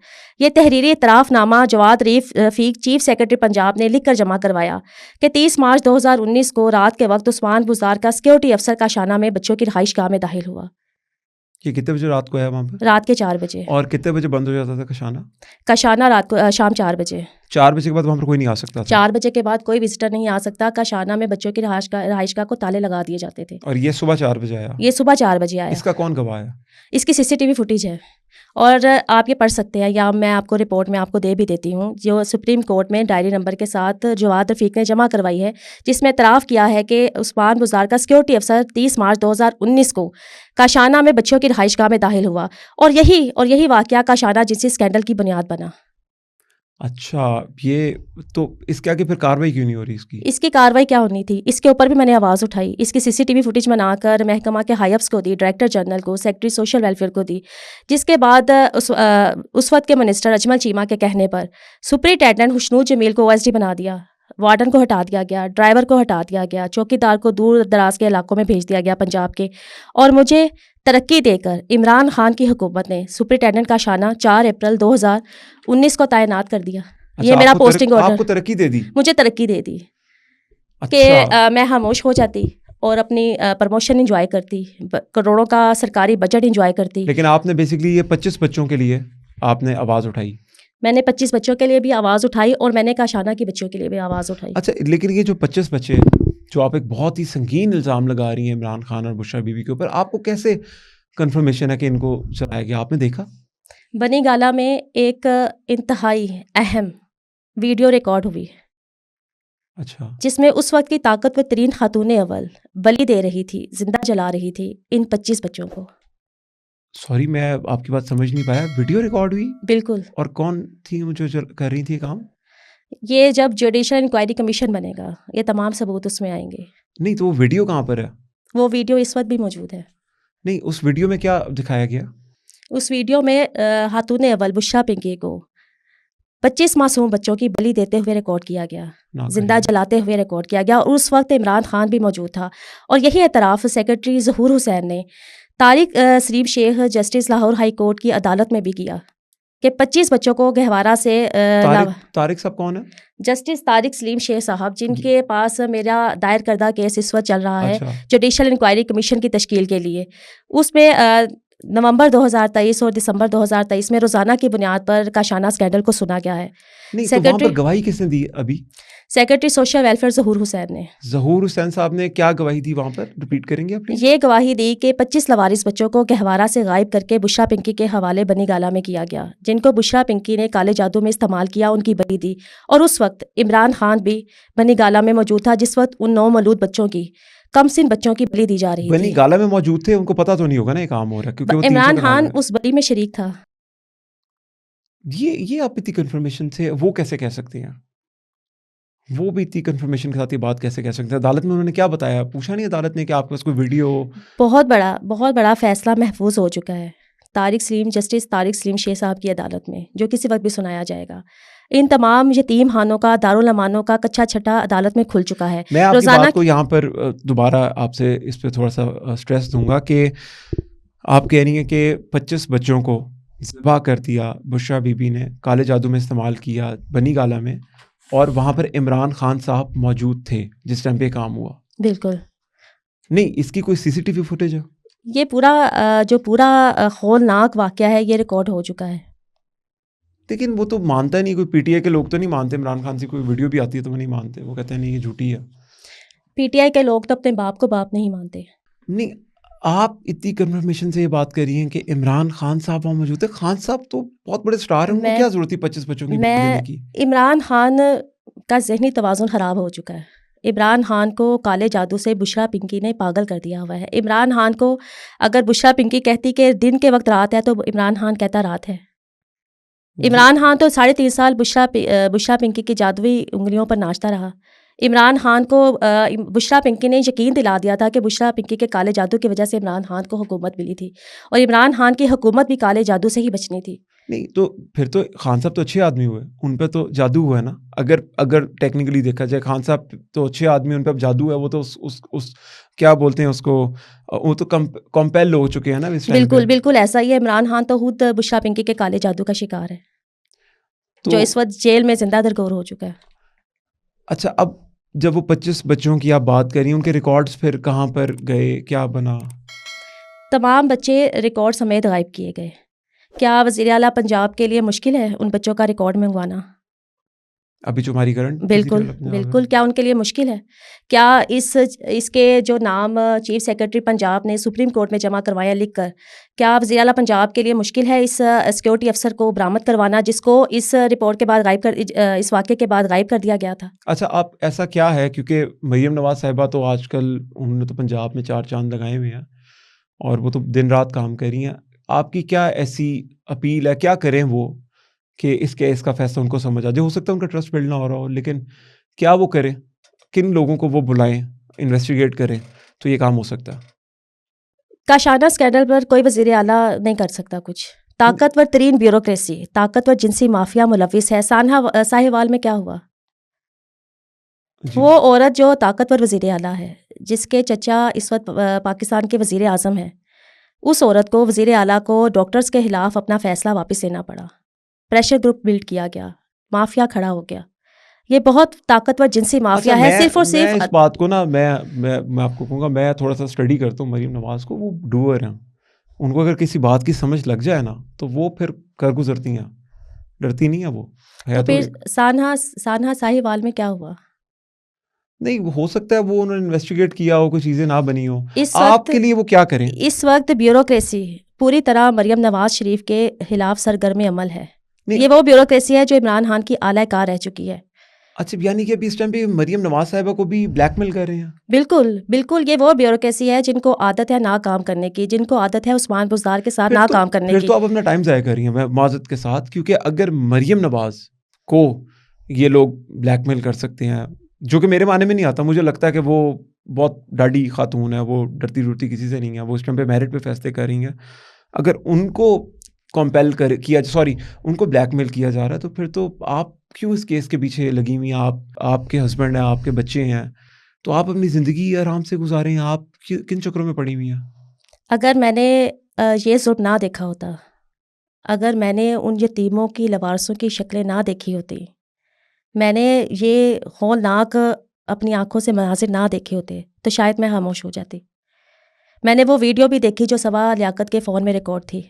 یہ تحریری اعتراف نامہ جواد رفیق چیف سیکرٹری پنجاب نے لکھ کر جمع کروایا کہ 30 مارچ 2019 کو رات کے وقت عثمان بزار کا سیکورٹی افسر کاشانہ میں بچوں کی رہائش گاہ میں داخل ہوا. یہ کتنے بجے رات کو ہے وہاں پہ؟ رات کے 4 بجے. اور کتنے بجے بند ہو جاتا تھا کاشانہ؟ کاشانہ رات کو شام 4 بجے. 4 بجے کے بعد وہاں پر کوئی نہیں آ سکتا تھا؟ 4 بجے کے بعد کوئی وزٹر نہیں آ سکتا. کاشانہ میں بچوں کی رہائش گاہ کو تالے لگا دیے جاتے تھے. اور یہ صبح 4 بجے آیا؟ یہ صبح 4 بجے آیا. اس کا کون گواہ ہے؟ اس کی CCTV فوٹیج ہے, اور آپ یہ پڑھ سکتے ہیں, یا میں آپ کو رپورٹ میں آپ کو دے بھی دیتی ہوں, جو سپریم کورٹ میں ڈائری نمبر کے ساتھ جواد رفیق نے جمع کروائی ہے, جس میں اعتراف کیا ہے کہ عثمان بزار کا سیکورٹی افسر 30 مارچ 2019 کو کاشانہ میں بچوں کی رہائش گاہ میں داخل ہوا, اور یہی واقعہ کاشانہ جنسی اسکینڈل کی بنیاد بنا. اچھا, یہ تو اس کے آگے پھر کاروائی کیوں نہیں ہو رہی؟ اس کی کاروائی کیا ہونی تھی, اس کے اوپر بھی میں نے آواز اٹھائی. اس کی CCTV فوٹیج بنا کر محکمہ کے ہائی اپس کو دی, ڈائریکٹر جنرل کو, سیکرٹری سوشل ویلفیئر کو دی, جس کے بعد اس وقت کے منسٹر اجمل چیمہ کے کہنے پر سپرنٹینڈنٹ خوشنود جمیل کو OSD بنا دیا, وارڈن کو ہٹا دیا گیا, ڈرائیور کو ہٹا دیا گیا, چوکیدار کو دور دراز کے علاقوں میں بھیج دیا گیا پنجاب کے, اور مجھے ترقی دے کر عمران خان کی حکومت نے سپرنٹینڈنٹ کاشانہ 4 اپریل 2019 کو تعینات کر دیا. یہ میرا پوسٹنگ آرڈر. آپ کو ترقی دے دی؟ مجھے ترقی دے دی کہ میں خاموش ہو جاتی اور اپنی پروموشن انجوائے کرتی, کروڑوں کا سرکاری بجٹ انجوائے کرتی. لیکن آپ نے بیسکلی یہ 25 بچوں کے لیے آپ نے آواز اٹھائی. میں نے 25 بچوں کے لیے بھی آواز اٹھائی, اور میں نے کاشانہ کی بچوں کے لیے بھی آواز اٹھائی. اچھا, لیکن یہ جو 25 بچے جو آپ ایک بہت ہی سنگین الزام لگا رہی ہیں عمران خان اور بشرا بی بی کے اوپر, آپ کو کیسے کنفرمیشن ہے کہ ان کو چلایا گیا؟ آپ نے دیکھا؟ بنی گالا میں ایک انتہائی اہم ویڈیو ریکارڈ ہوئی, اچھا, جس میں اس وقت کی طاقتور ترین خاتون اول بلی دے رہی تھی, زندہ جلا رہی تھی ان 25 بچوں کو. سوری, میں آپ کی بات سمجھ نہیں پایا. ویڈیو ریکارڈ ہوئی؟ بالکل. اور کون تھی جو کر رہی تھی کام؟ یہ جب جوڈیشل انکوائری کمیشن بنے گا یہ تمام ثبوت اس میں آئیں گے. نہیں تو وہ ویڈیو کہاں پر ہے؟ وہ ویڈیو اس وقت بھی موجود ہے. نہیں, اس ویڈیو میں کیا دکھایا گیا؟ اس ویڈیو میں خاتون اول بشرا پنکی کو 25 معصوم بچوں کی بلی دیتے ہوئے ریکارڈ کیا گیا, زندہ جلاتے ہوئے ریکارڈ کیا گیا, اور اس وقت عمران خان بھی موجود تھا. اور یہی اعتراف سیکرٹری ظہور حسین نے طارق سلیم شیخ جسٹس لاہور ہائی کورٹ کی عدالت میں بھی کیا کہ 25 بچوں کو گہوارہ سے طارق صاحب کون ہے؟ جسٹس طارق سلیم شیخ صاحب، جن جی کے پاس میرا دائر کردہ کیس اس وقت چل رہا ہے اچھا جوڈیشل انکوائری کمیشن کی تشکیل کے لیے. اس میں نومبر 2023 اور دسمبر 2023 میں روزانہ کی بنیاد پر کاشانہ اسکینڈل کو سنا گیا ہے. نہیں تو وہاں پر گواہی کس نے دی؟ ابھی سیکرٹری سوشل ویلفیئر ظہور حسین نے. ظہور حسین صاحب نے کیا گواہی دی وہاں پر؟ ریپیٹ کریں گے آپ؟ یہ گواہی دی کہ 25 لوارث بچوں کو گہوارہ سے غائب کر کے بشرا پنکی کے حوالے بنی گالہ میں کیا گیا، جن کو بشرا پنکی نے کالے جادو میں استعمال کیا، ان کی بلی دی. اور اس وقت عمران خان بھی بنی گالہ میں موجود تھا، جس وقت ان 9 مولود بچوں کی، کم سن بچوں کی بلی دی جا رہی بنی تھی. گالہ میں موجود تھے، ان کو پتہ تو نہیں ہوگا نا یہ کام ہو رہا ہے کیونکہ وہ 300 عمران کا خان نام ہے. اس بلی میں شریک تھا. یہ آپ اتنی کنفرمیشن سے وہ کیسے کہہ سکتے ہیں؟ وہ بھی اتنی کنفرمیشن کے ساتھ یہ بات کیسے کہہ سکتے ہیں؟ عدالت میں انہوں نے کیا بتایا؟ پوچھا نہیں عدالت نے کہ آپ کے پاس کوئی ویڈیو؟ بہت بڑا فیصلہ محفوظ ہو چکا ہے جسٹس طارق سلیم شیخ صاحب کی عدالت میں، جو کسی وقت بھی سنایا جائے گا. ان تمام یتیم خانوں کا، دارالامانوں کا کچا چھٹا عدالت میں کھل چکا ہے. میں آپ کی بات کو یہاں پر دوبارہ آپ سے اس پہ تھوڑا سا اسٹریس دوں گا کہ آپ کہہ رہی ہیں کہ 25 بچوں کو ذبح کر دیا بشرا بی بی نے، کالے جادو میں استعمال کیا بنی گالہ میں، اور وہاں پر عمران خان صاحب موجود تھے جس ٹائم پہ کام ہوا. بالکل نہیں، اس کی کوئی سی سی ٹی وی فوٹیج ہے؟ یہ پورا ہولناک واقعہ ہے، یہ ریکارڈ ہو چکا ہے. لیکن وہ تو مانتا نہیں، کوئی پی ٹی آئی کے لوگ تو نہیں مانتے. عمران خان سے کوئی ویڈیو بھی آتی ہے تو وہ نہیں مانتے، وہ کہتے ہیں نہیں یہ جھوٹی ہے. پی ٹی آئی کے لوگ تو اپنے باپ کو باپ نہیں مانتے. نہیں، آپ اتنی کنفرمیشن سے یہ بات کر رہی ہیں کہ عمران خان صاحب وہاں موجود ہے. خان صاحب تو بہت بڑے سٹار ہیں، ان کو کیا ضرورت تھی 25 بچوں کی لینے کی؟ عمران خان کا ذہنی توازن خراب ہو چکا ہے. عمران خان کو کالے جادو سے بشرا پنکی نے پاگل کر دیا ہوا ہے. عمران خان کو اگر بشرا پنکی کہتی کہ دن کے وقت رات ہے تو عمران خان کہتا رات ہے. عمران خان تو 3.5 سال بشرا پنکی کی جادوئی انگلیوں پر ناچتا رہا. عمران خان کو بشرا پنکی نے یقین دلا دیا تھا کہ بشرا پنکی کے کالے جادو کی وجہ سے عمران خان کو حکومت ملی تھی، اور عمران خان کی حکومت بھی کالے جادو سے ہی بچنی تھی. نہیں تو پھر تو خان صاحب تو اچھے آدمی ہوئے، ان پہ تو جادو ہوا ہے نا. اگر ٹیکنیکلی دیکھا جائے خان صاحب تو اچھے آدمی، ان پہ اب جادو ہے. وہ تو اس کیا بولتے ہیں اس کو، وہ تو کمپیل ہو چکے ہیں نا اس ٹائم پہ. بالکل ایسا ہی ہے. عمران خان تو خود بشرا پنکی کے کالے جادو کا شکار ہے، جو اس وقت جیل میں زندہ درگور ہو چکا ہے. اچھا، اب جب وہ 25 بچوں کی آپ بات کر رہی ہیں، ان کے ریکارڈز پھر کہاں پر گئے، کیا بنا؟ تمام بچے ریکارڈ سمیت غائب کیے گئے. کیا وزیر اعلیٰ پنجاب کے لیے مشکل ہے ان بچوں کا ریکارڈ منگوانا؟ ابھی جو ہماری کرنٹ بالکل کیا ان کے لیے مشکل ہے؟ کیا اس کے جو نام چیف سیکرٹری پنجاب نے سپریم کورٹ میں جمع کروائے لکھ کر، کیا وزیر اعلیٰ پنجاب کے لیے مشکل ہے اس سیکورٹی افسر کو برآمد کروانا جس کو اس رپورٹ کے بعد اس واقعے کے بعد غائب کر دیا گیا تھا؟ اچھا، آپ ایسا کیا ہے، کیونکہ مریم نواز صاحبہ تو آج کل انہوں نے تو پنجاب میں 4 چاند لگائے ہوئے ہیں اور وہ تو دن رات کام کر رہی ہیں. آپ کی کیا ایسی اپیل ہے، کیا کریں وہ کہ اس کیس کا فیصلہ ان کو سمجھ آ جائے؟ ہو سکتا ہے ان کا ٹرسٹ بلڈ نہ ہو رہا ہو، لیکن کیا وہ کریں، کن لوگوں کو وہ بلائیں، انویسٹیگیٹ کریں تو یہ کام ہو سکتا ہے؟ کاشانہ اسکینڈل پر کوئی وزیر اعلیٰ نہیں کر سکتا کچھ. طاقتور ترین بیوروکریسی، طاقتور جنسی مافیا ملوث ہے. سانحہ ساہیوال میں کیا ہوا؟ وہ عورت جو طاقتور وزیر اعلیٰ ہے، جس کے چچا اس وقت پاکستان کے وزیر اعظم ہیں، اس عورت کو، وزیر اعلیٰ کو، ڈاکٹرز کے خلاف اپنا فیصلہ واپس لینا پڑا. پریشر گروپ بلڈ کیا گیا، مافیا کھڑا ہو گیا. یہ بہت طاقتور جنسی مافیا ہے. صرف اور صرف اس بات کو نا میں آپ کو کہوں گا، میں تھوڑا سا اسٹڈی کرتا ہوں مریم نواز کو. وہ ڈوئر ہیں، ان کو اگر کسی بات کی سمجھ لگ جائے نا تو وہ پھر کر گزرتی ہیں، ڈرتی نہیں ہیں وہ. تو پھر سانحہ ساہیوال میں کیا ہوا؟ نہیں، ہو سکتا ہے وہ انہوں نے انویسٹیگیٹ کیا ہو، کوئی چیزیں نہ بنی ہو. آپ کے لیے وہ کیا کریں؟ اس وقت بیوروکریسی پوری طرح مریم نواز شریف کے خلاف سرگرم عمل ہے. یہ وہ بیوروکریسی ہے جو عمران خان کی اعلی کار رہ چکی ہے. اچھا، یعنی کہ ابھی اس ٹائم پہ مریم نواز صاحبہ کو بھی بلیک میل کر رہے ہیں؟ بالکل یہ وہ بیوروکریسی ہے جن کو عادت ہے ناکام کرنے کی، جن کو عادت ہے عثمان بزدار کے ساتھ ناکام کرنے کی. پھر تو آپ اپنا ٹائم ضائع کر رہی ہیں، میں معذرت کے ساتھ. کیونکہ اگر مریم نواز کو یہ لوگ بلیک میل کر سکتے ہیں، جو کہ میرے معنی میں نہیں آتا، مجھے لگتا ہے کہ وہ بہت ڈاڈی خاتون ہے، وہ ڈرتی کسی سے نہیں ہے، وہ اس ٹائم پہ میرٹ پہ فیصلے کر رہی ہیں. اگر ان کو ان کو بلیک میل کیا جا رہا ہے تو پھر تو آپ کیوں اس کیس کے پیچھے لگی ہوئی ہیں؟ آپ کے ہسبینڈ ہیں، آپ کے بچے ہیں، تو آپ اپنی زندگی آرام سے گزاریں. آپ کن چکروں میں پڑی ہوئی ہیں؟ اگر میں نے یہ ظلم نہ دیکھا ہوتا، اگر میں نے ان یتیموں کی لوارثوں کی شکلیں نہ دیکھی ہوتی، میں نے یہ ہولناک اپنی آنکھوں سے مناظر نہ دیکھے ہوتے تو شاید میں خاموش ہو جاتی. میں نے وہ ویڈیو بھی دیکھی جو صبا لیاقت کے فون میں ریکارڈ تھی،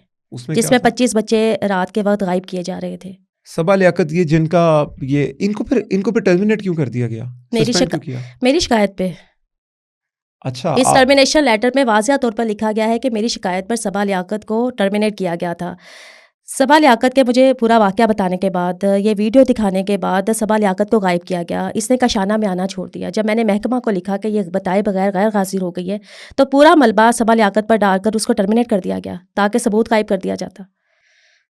جس میں 25 بچے رات کے وقت غائب کیے جا رہے تھے. صبا لیاقت یہ جن کا یہ ان کو پھر ٹرمینیٹ کیوں کر دیا گیا؟ میری شکایت پہ. اچھا، اس ٹرمینیشن لیٹر میں واضح طور پر لکھا گیا ہے کہ میری شکایت پر صبا لیاقت کو ٹرمینیٹ کیا گیا تھا. صبا لیاقت کے مجھے پورا واقعہ بتانے کے بعد، یہ ویڈیو دکھانے کے بعد صبا لیاقت کو غائب کیا گیا. اس نے کاشانہ میں آنا چھوڑ دیا. جب میں نے محکمہ کو لکھا کہ یہ بتائے بغیر غیر حاضر ہو گئی ہے تو پورا ملبہ صبا لیاقت پر ڈال کر اس کو ٹرمینیٹ کر دیا گیا تاکہ ثبوت غائب کر دیا جاتا.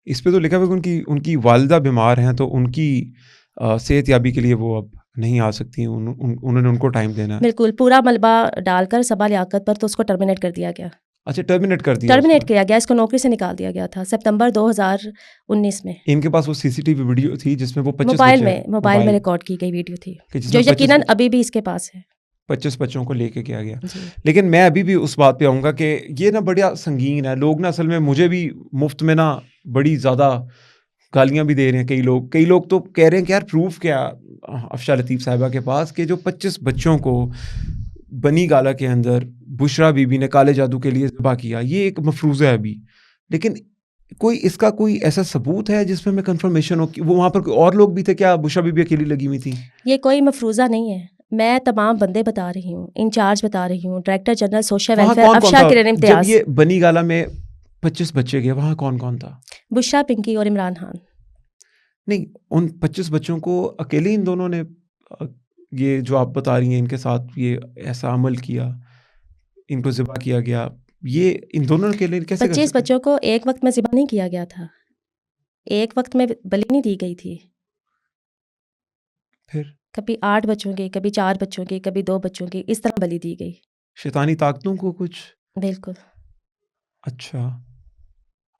اس پہ تو لکھا ہوا کہ ان کی والدہ بیمار ہیں تو ان کی صحت یابی کے لیے وہ اب نہیں آ سکتی ہیں، انہوں نے ان کو ٹائم دینا ہے. بالکل پورا ملبہ ڈال کر صبا لیاقت پر تو اس کو ٹرمینیٹ کر دیا گیا. اچھا، ٹرمینیٹ کر دیا، ٹرمینیٹ کیا گیا، اس کو نوکری سے نکال دیا گیا تھا سپتمبر 2019 میں. ان کے پاس وہ سی سی ٹی وی ویڈیو تھی جس میں وہ 25 موبائل میں ریکارڈ کی گئی ویڈیو تھی جو یقیناً ابھی بھی اس کے پاس ہے. 25 بچوں کو لے کے کیا گیا. لیکن میں ابھی بھی اس بات پہ آؤں گا کہ یہ نا بڑا سنگین ہے. لوگ نا اصل میں مجھے بھی مفت میں نا بڑی زیادہ گالیاں بھی دے رہے ہیں. کئی لوگ تو کہہ رہے ہیں کہ یار پروف کیا افشا لطیف صاحبہ کے پاس کہ جو 25 بچوں کو بنی گالا کے اندر بشرا بی بی نے کالے جادو کے لیے ذبح کیا، یہ ایک مفروضہ ہے ابھی. لیکن اس کا کوئی ایسا ثبوت ہے جس میں ہمیں کنفرمیشن ہو کہ وہ وہاں پر کوئی اور لوگ بھی تھے؟ کیا بشرا بی بی اکیلی لگی ہوئی تھی؟ یہ کوئی مفروضہ نہیں ہے. میں تمام بندے بتا رہی ہوں، انچارج بتا رہی ہوں، ڈائریکٹر جنرل سوشل ویلفیئر افشا کرن امتیاز. جب یہ بنی گالا میں 25 بچے گئے وہاں کون کون تھا؟ بشرا پنکی اور عمران خان. نہیں، ان 25 بچوں کو اکیلے ان دونوں نے یہ جو آپ بتا رہی ہیں ان کے ساتھ یہ ایسا عمل کیا، ان کو ذبح کیا گیا، یہ ان دونوں کے لیے کیسے؟ 25 بچوں کو ایک وقت میں ذبح نہیں کیا گیا تھا، ایک وقت میں بلی نہیں دی گئی تھی. پھر کبھی 8 بچوں کی، کبھی 4 بچوں کی، کبھی 2 بچوں کی، اس طرح بلی دی گئی. شیطانی طاقتوں کو کچھ؟ بالکل. اچھا،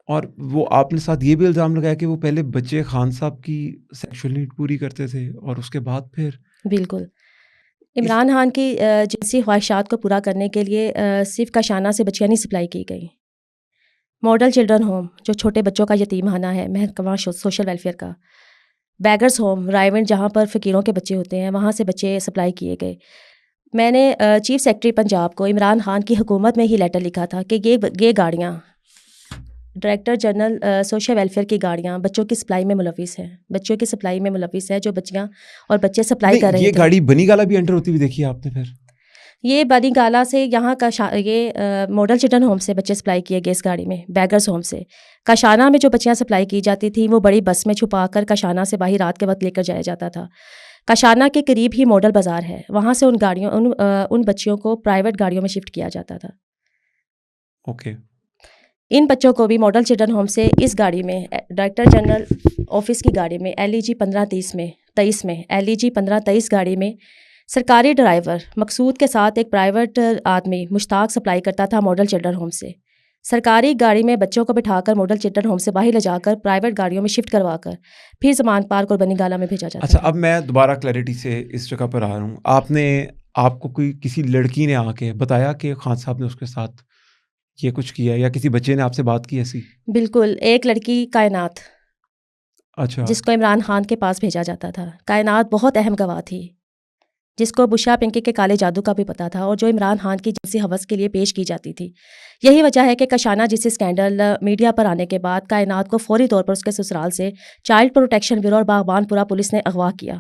اور وہ آپ نے ساتھ یہ بھی الزام لگایا کہ وہ پہلے بچے خان صاحب کی سیکشول نیڈ پوری کرتے تھے اور اس کے بعد پھر؟ بالکل. عمران خان کی جنسی خواہشات کو پورا کرنے کے لیے صرف کاشانہ سے بچیاں نہیں سپلائی کی گئیں. ماڈل چلڈرن ہوم جو چھوٹے بچوں کا یتیم خانہ ہے محکمہ سوشل ویلفیئر کا، بیگرز ہوم رائیونڈ جہاں پر فقیروں کے بچے ہوتے ہیں وہاں سے بچے سپلائی کیے گئے. میں نے چیف سیکرٹری پنجاب کو عمران خان کی حکومت میں ہی لیٹر لکھا تھا کہ یہ گاڑیاں ڈائریکٹر جنرل سوشل ویلفیئر کی گاڑیاں بچوں کی سپلائی میں ملوث ہیں، بچوں کی سپلائی میں ملوث ہے، جو بچیاں اور بچے سپلائی کر رہے ہیں. یہ گاڑی بنی گالا بھی انٹر ہوتی ہوئی دیکھی آپ نے؟ پھر یہ بنی گالا سے یہاں کا یہ ماڈل چلڈرن ہوم سے بچے سپلائی کیے گئے اس گاڑی میں، بیگرز ہوم سے. کاشانہ میں جو بچیاں سپلائی کی جاتی تھیں وہ بڑی بس میں چھپا کر کاشانہ سے باہر رات کے وقت لے کر جایا جاتا تھا. کاشانہ کے قریب ہی ماڈل بازار ہے، وہاں سے ان بچیوں کو پرائیویٹ گاڑیوں میں شفٹ کیا جاتا تھا. اوکے. ان بچوں کو بھی ماڈل چلڈرن ہوم سے اس گاڑی میں ڈائریکٹر جنرل آفس کی گاڑی میں LEG 1523 میں LEG 1523 گاڑی میں سرکاری ڈرائیور مقصود کے ساتھ ایک پرائیویٹ آدمی مشتاق سپلائی کرتا تھا ماڈل چلڈرن ہوم سے. سرکاری گاڑی میں بچوں کو بٹھا کر ماڈل چلڈرن ہوم سے باہر لے جا کر پرائیویٹ گاڑیوں میں شفٹ کروا کر پھر زمان پارک اور بنی گالا میں بھیجا جاتا. اچھا، اب میں دوبارہ کلیئرٹی سے اس جگہ پر آ رہا ہوں. آپ کو کسی لڑکی نے آ کے بتایا کہ خان صاحب نے اس کے ساتھ یہ کچھ کیا یا کسی بچے نے آپ سے بات کی ایسی؟ بالکل. ایک لڑکی کائنات، اچھا، جس کو عمران خان کے پاس بھیجا جاتا تھا. کائنات بہت اہم گواہ تھی جس کو بشرا پنکی کے کالے جادو کا بھی پتہ تھا اور جو عمران خان کی جنسی ہوس کے لیے پیش کی جاتی تھی. یہی وجہ ہے کہ کاشانہ جنسی اسکینڈل میڈیا پر آنے کے بعد کائنات کو فوری طور پر اس کے سسرال سے چائلڈ پروٹیکشن بیورو اور باغبان پورہ پولیس نے اغوا کیا.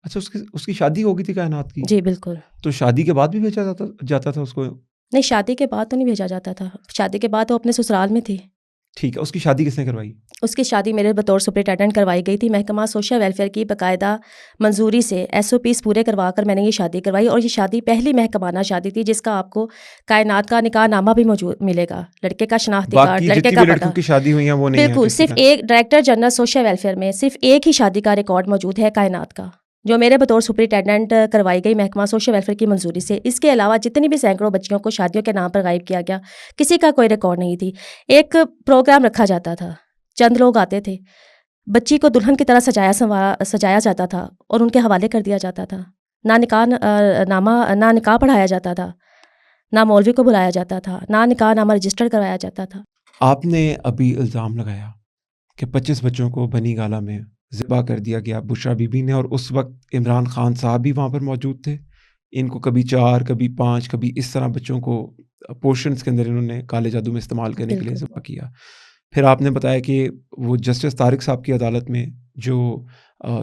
اچھا، اس کی شادی ہو گئی تھی کائنات کی؟ جی بالکل. تو شادی کے بعد بھی بھیجا جاتا تھا اس کو؟ نہیں، شادی کے بعد تو نہیں بھیجا جاتا تھا. شادی کے بعد وہ اپنے سسرال میں تھی. ٹھیک ہے. اس کی شادی کس نے کروائی؟ اس کی شادی میرے بطور سپرنٹینڈنٹ کروائی گئی تھی. محکمہ سوشل ویلفیئر کی باقاعدہ منظوری سے SOPs پورے کروا کر میں نے یہ شادی کروائی اور یہ شادی پہلی محکمانہ شادی تھی جس کا آپ کو کائنات کا نکاح نامہ بھی موجود ملے گا، لڑکے کا شناختی کارڈ، لڑکے کا پتہ. کی شادی ہوئی ہیں وہ نہیں؟ بالکل. صرف ایک ڈائریکٹر جنرل سوشل ویلفیئر میں صرف ایک ہی شادی کا ریکارڈ موجود ہے کائنات کا، جو میرے بطور سپرنٹینڈنٹ کروائی گئی محکمہ سوشل ویلفیئر کی منظوری سے. اس کے علاوہ جتنی بھی سینکڑوں بچیوں کو شادیوں کے نام پر غائب کیا گیا، کسی کا کوئی ریکارڈ نہیں تھی. ایک پروگرام رکھا جاتا تھا، چند لوگ آتے تھے، بچی کو دلہن کی طرح سجایا جاتا تھا اور ان کے حوالے کر دیا جاتا تھا. نہ نکاح پڑھایا جاتا تھا، نہ مولوی کو بلایا جاتا تھا، نہ نکاح نامہ رجسٹر کروایا جاتا تھا. آپ نے ابھی الزام لگایا کہ 25 بچوں کو بنی گالہ میں ذبح کر دیا گیا بشرا بی بی نے، اور اس وقت عمران خان صاحب بھی وہاں پر موجود تھے. ان کو کبھی 4 کبھی 5 کبھی اس طرح بچوں کو پورشنز کے اندر انہوں نے کالے جادو میں استعمال کرنے کے لیے بالکل. ذبح کیا. پھر آپ نے بتایا کہ وہ جسٹس طارق صاحب کی عدالت میں جو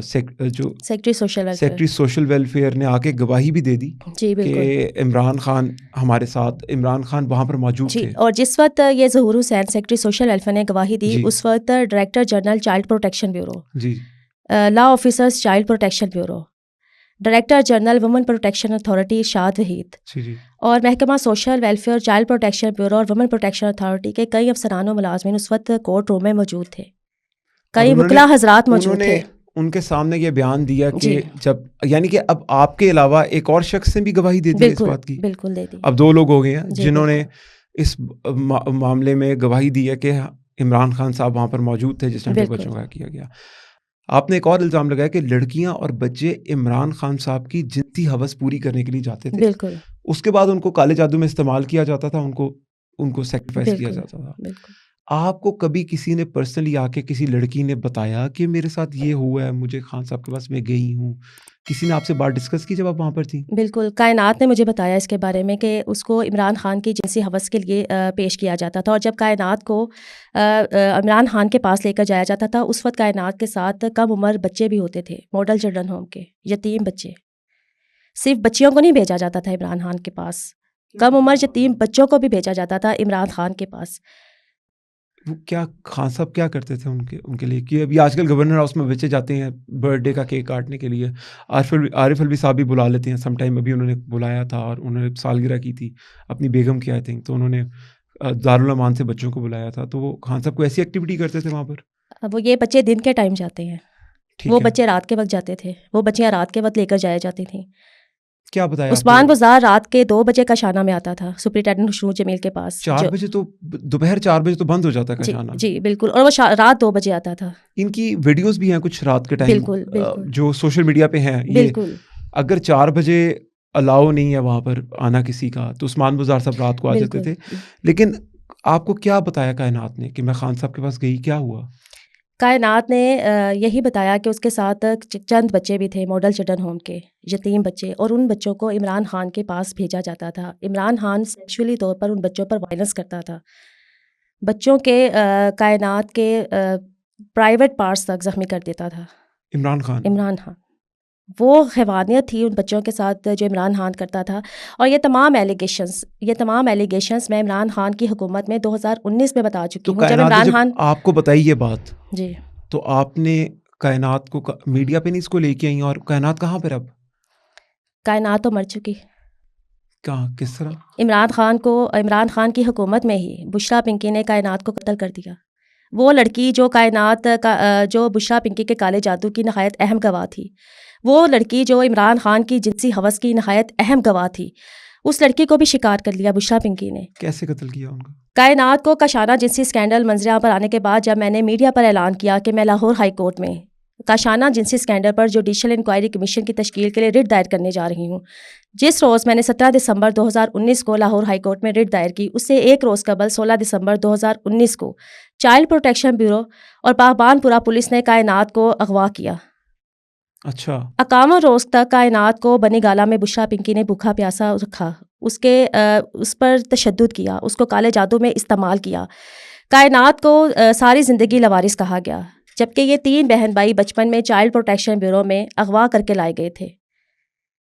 secretary social welfare. Secretary social welfare نے آ کے گواہی بھی دے دی جی بالکل. کہ عمران خان ہمارے ساتھ، عمران خان وہاں پر موجود جی، تھے. اور جس وقت یہ ظہور حسین سیکٹری سوشل ویلفیئر نے گواہی دی، جی اس وقت director general child protection bureau, جی law officers child protection bureau, director general women protection authority Irshad Waheed, جی اور محکمہ social welfare child protection bureau اور وومن پروٹیکشن اتھارٹی کے کئی افسران و ملازمین اس وقت کورٹ روم میں موجود تھے. کئی وکلا حضرات موجود تھے. ان کے سامنے یہ بیان دیا کہ جی. جب یعنی کہ اب آپ کے علاوہ ایک اور شخص نے بھی گواہی دے دی ہے اس بالکل بات کی. بالکل دے دی. اب 2 لوگ ہو گئے ہیں جی جنہوں نے بالکل. اس معاملے میں گواہی دی ہے کہ عمران خان صاحب وہاں پر موجود تھے جس ٹائم پہ بالکل. بچوں کا کیا گیا. آپ نے ایک اور الزام لگایا کہ لڑکیاں اور بچے عمران خان صاحب کی جنسی ہوس پوری کرنے کے لیے جاتے تھے. بالکل. اس کے بعد ان کو کالے جادو میں استعمال کیا جاتا تھا، ان کو سیکریفائس کیا بالکل. جاتا تھا. بالکل. آپ کو کبھی کسی نے پرسنلی آ کے کسی لڑکی نے بتایا کہ میرے ساتھ یہ ہوا ہے، مجھے خان صاحب کے پاس میں گئی ہوں، کسی نے آپ سے بات ڈسکس کی جب آپ وہاں پر تھیں؟ بالکل. کائنات نے مجھے بتایا اس کے بارے میں کہ اس کو عمران خان کی جنسی ہوس کے لیے پیش کیا جاتا تھا، اور جب کائنات کو عمران خان کے پاس لے کر جایا جاتا تھا اس وقت کائنات کے ساتھ کم عمر بچے بھی ہوتے تھے، ماڈل چلڈرن ہوم کے یتیم بچے. صرف بچیوں کو نہیں بھیجا جاتا تھا عمران خان کے پاس، کم عمر یتیم بچوں کو بھی بھیجا جاتا تھا عمران خان کے پاس. وہ کیا خان صاحب کیا کرتے تھے ان کے لیے؟ کہ ابھی آج کل گورنر ہاؤس میں بچے جاتے ہیں برتھ ڈے کا کیک کاٹنے کے لیے، عارف الوی صاحب بھی بلا لیتے ہیں سم ٹائم. ابھی انہوں نے بلایا تھا اور انہوں نے سالگرہ کی تھی اپنی بیگم کی آئی تھنک، تو انہوں نے دارالامان سے بچوں کو بلایا تھا. تو وہ خان صاحب کو ایسی ایکٹیویٹی کرتے تھے وہاں پر؟ وہ یہ بچے دن کے ٹائم جاتے ہیں، وہ بچے رات کے وقت جاتے تھے، وہ بچیاں رات کے وقت لے کر جایا جاتی تھیں. کیا بتایا؟ عثمان گزار رات کے 2 بجے کاشانہ میں آتا تھا سپرنٹینڈنٹ خوشنود جمیل کے پاس. 4 بجے تو دوپہر 4 بجے تو بند ہو جاتا ہے کاشانہ. جی بالکل، اور وہ رات 2 بجے آتا تھا. ان کی ویڈیوز بھی ہیں کچھ رات کے ٹائم بالکل بالکل جو سوشل میڈیا پہ ہیں. یہ بالکل اگر 4 بجے الاؤ نہیں ہے وہاں پر آنا کسی کا، تو عثمان گزار صاحب رات کو آ جاتے تھے. لیکن آپ کو کیا بتایا کائنات نے کہ میں خان صاحب کے پاس گئی، کیا ہوا؟ کائنات نے یہی بتایا کہ اس کے ساتھ چند بچے بھی تھے ماڈل چلڈرن ہوم کے یتیم بچے، اور ان بچوں کو عمران خان کے پاس بھیجا جاتا تھا. عمران خان سیکشولی طور پر ان بچوں پر وائلنس کرتا تھا، بچوں کے کائنات کے پرائیویٹ پارٹس تک زخمی کر دیتا تھا. عمران خان وہ حیوانیت تھی ان بچوں کے ساتھ جو عمران خان کرتا تھا. اور یہ تمام ایلیگیشنز میں عمران خان کی حکومت میں 2019 میں بتا چکی ہوں. جب عمران خان آپ کو بتائی یہ بات، جی، تو آپ نے کائنات کو میڈیا پہ نہیں اس کو لے کے آئی، اور کائنات کہاں پر اب؟ کائنات تو مر چکی. کہاں، کس طرح؟ عمران خان کی حکومت میں ہی بشرا پنکی نے کائنات کو قتل کر دیا. وہ لڑکی جو کائنات جو بشرا پنکی کے کالے جادو کی نہایت اہم گواہ تھی، وہ لڑکی جو عمران خان کی جنسی ہوس کی نہایت اہم گواہ تھی، اس لڑکی کو بھی شکار کر لیا بشرا پنکی نے. کیسے قتل کیا ان کو؟ کائنات کو کاشانہ جنسی اسکینڈل منظر پر آنے کے بعد جب میں نے میڈیا پر اعلان کیا کہ میں لاہور ہائی کورٹ میں کاشانہ جنسی اسکینڈل پر جوڈیشل انکوائری کمیشن کی تشکیل کے لیے رٹ دائر کرنے جا رہی ہوں، جس روز میں نے 17 دسمبر 2019 کو لاہور ہائی کورٹ میں رٹ دائر کی، اس سے ایک روز قبل 16 دسمبر 2019 کو چائلڈ پروٹیکشن بیورو اور پاکبان پورہ پولیس نے کائنات کو اغوا کیا. اچھا. 51 روز تک کائنات کو بنی گالہ میں بشرا پنکی نے بھوکھا پیاسا رکھا، اس پر تشدد کیا، اس کو کالے جادو میں استعمال کیا. کائنات کو ساری زندگی لوارث کہا گیا، جبکہ یہ 3 بہن بھائی بچپن میں چائلڈ پروٹیکشن بیورو میں اغوا کر کے لائے گئے تھے.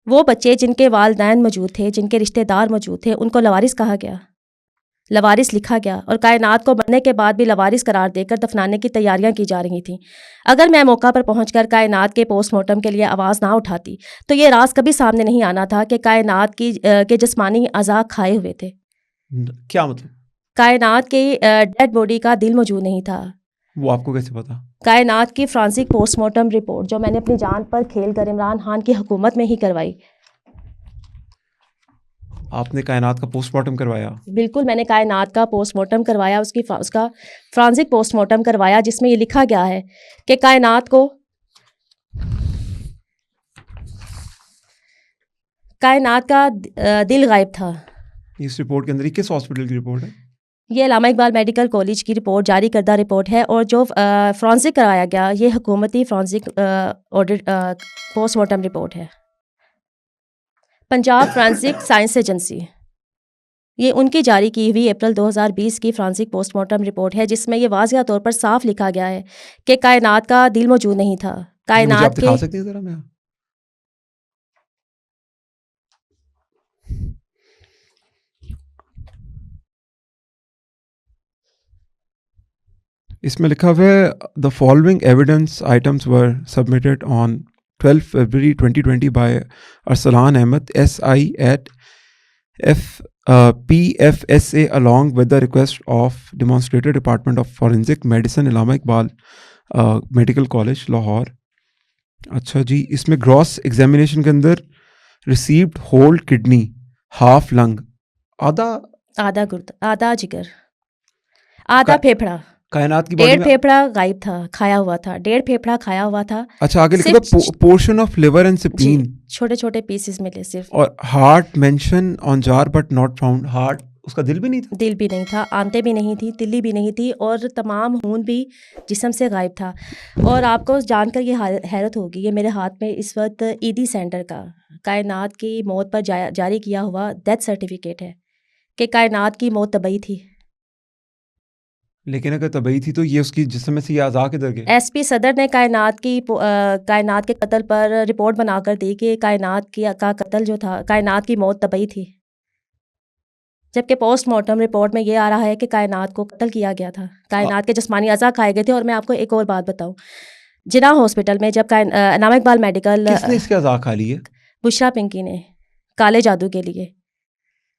وہ بچے جن کے والدین موجود تھے، جن کے رشتہ دار موجود تھے، ان کو لوارث کہا گیا، لوارث لکھا گیا، اور کائنات کو مرنے کے بعد بھی لوارث قرار دے کر دفنانے کی تیاریاں کی جا رہی تھیں. اگر میں موقع پر پہنچ کر کائنات کے پوسٹ مارٹم کے لیے آواز نہ اٹھاتی تو یہ راز کبھی سامنے نہیں آنا تھا کہ کائنات کے جسمانی اعضاء کھائے ہوئے تھے. کیا مطلب؟ کائنات کی ڈیڈ باڈی کا دل موجود نہیں تھا. وہ آپ کو کیسے پتا؟ کائنات کی فرانسک پوسٹ مارٹم رپورٹ جو میں نے اپنی جان پر کھیل کر عمران خان کی حکومت میں ہی کروائی. آپ نے کائنات کا پوسٹ مارٹم کروایا؟ بالکل، میں نے کائنات کا پوسٹ مارٹم کروایا، اس کا فرانسک پوسٹ مارٹم کروایا، جس میں یہ لکھا گیا ہے کہ کائنات کا دل غائب تھا، اس رپورٹ کے اندر یہ کس ہاسپٹل کی رپورٹ ہے؟ یہ علامہ اقبال میڈیکل کالج کی رپورٹ جاری کردہ رپورٹ ہے، اور جو فرانسک کرایا گیا یہ حکومتی forensic audit post mortem report ہے. پنجاب فرانسک سائنس ایجنسی، یہ ان کی جاری کی ہوئی اپریل 2020 کی فرانسک پوسٹ مارٹم رپورٹ ہے، جس میں یہ واضح طور پر صاف لکھا گیا ہے کہ کائنات کا دل موجود نہیں تھا. یہ مجھے آپ کائنات کے دکھا سکتے ہیں ذرا؟ میں اس میں لکھا ہوا ہے the following evidence items were submitted on 12 February 2020 by Arsalan Ahmed SI at PFSA along with the request of Demonstrated Department of Forensic Medicine Allama Iqbal medical college Lahore. اچھا جی، اس میں گراس ایگزامینیشن کے اندر ریسیوڈ ہول کڈنی، ہاف لنگ، آدھا گرد، آدھا جگر، آدھا پھیپھڑا، کائنات کی باڈی ڈیڑھ میں. پھیپھڑا غائب تھا، کھایا ہوا تھا، ڈیڑھ پھیپھڑا کھایا ہوا تھا. اچھا آگے لکھا تھا پورشن آف لیور اینڈ سپلین، چھوٹے چھوٹے پیسز ملے صرف. اور ہارٹ مینشن آن جار بٹ ناٹ فاؤنڈ. ہارٹ، اس کا دل بھی نہیں تھا؟ دل بھی نہیں تھا، آنتیں بھی نہیں تھی، تلی بھی نہیں تھی، اور تمام خون بھی جسم سے غائب تھا. اور آپ کو جان کر یہ حیرت ہوگی، یہ میرے ہاتھ میں اس وقت ایڈی سینٹر کا کائنات کی موت پر جاری کیا ہوا ڈیتھ سرٹیفکیٹ ہے کہ کائنات کی موت طبعی تھی. لیکن اگر طبعی تھی تو یہ اس کی جسم میں سے یہ اعضاء کدھر گئے؟ ایس پی صدر نے کائنات کے قتل پر رپورٹ بنا کر دی کہ کائنات کا قتل جو تھا، کائنات کی موت طبعی تھی، جبکہ پوسٹ مارٹم رپورٹ میں یہ آ رہا ہے کہ کائنات کو قتل کیا گیا تھا، کائنات کے جسمانی اعضاء کھائے گئے تھے. اور میں آپ کو ایک اور بات بتاؤں، جناح ہاسپٹل میں جب علامہ اقبال میڈیکل، کس نے اس کے اعضاء کھا لی ہے؟ بشرا پنکی نے، کالے جادو کے لیے.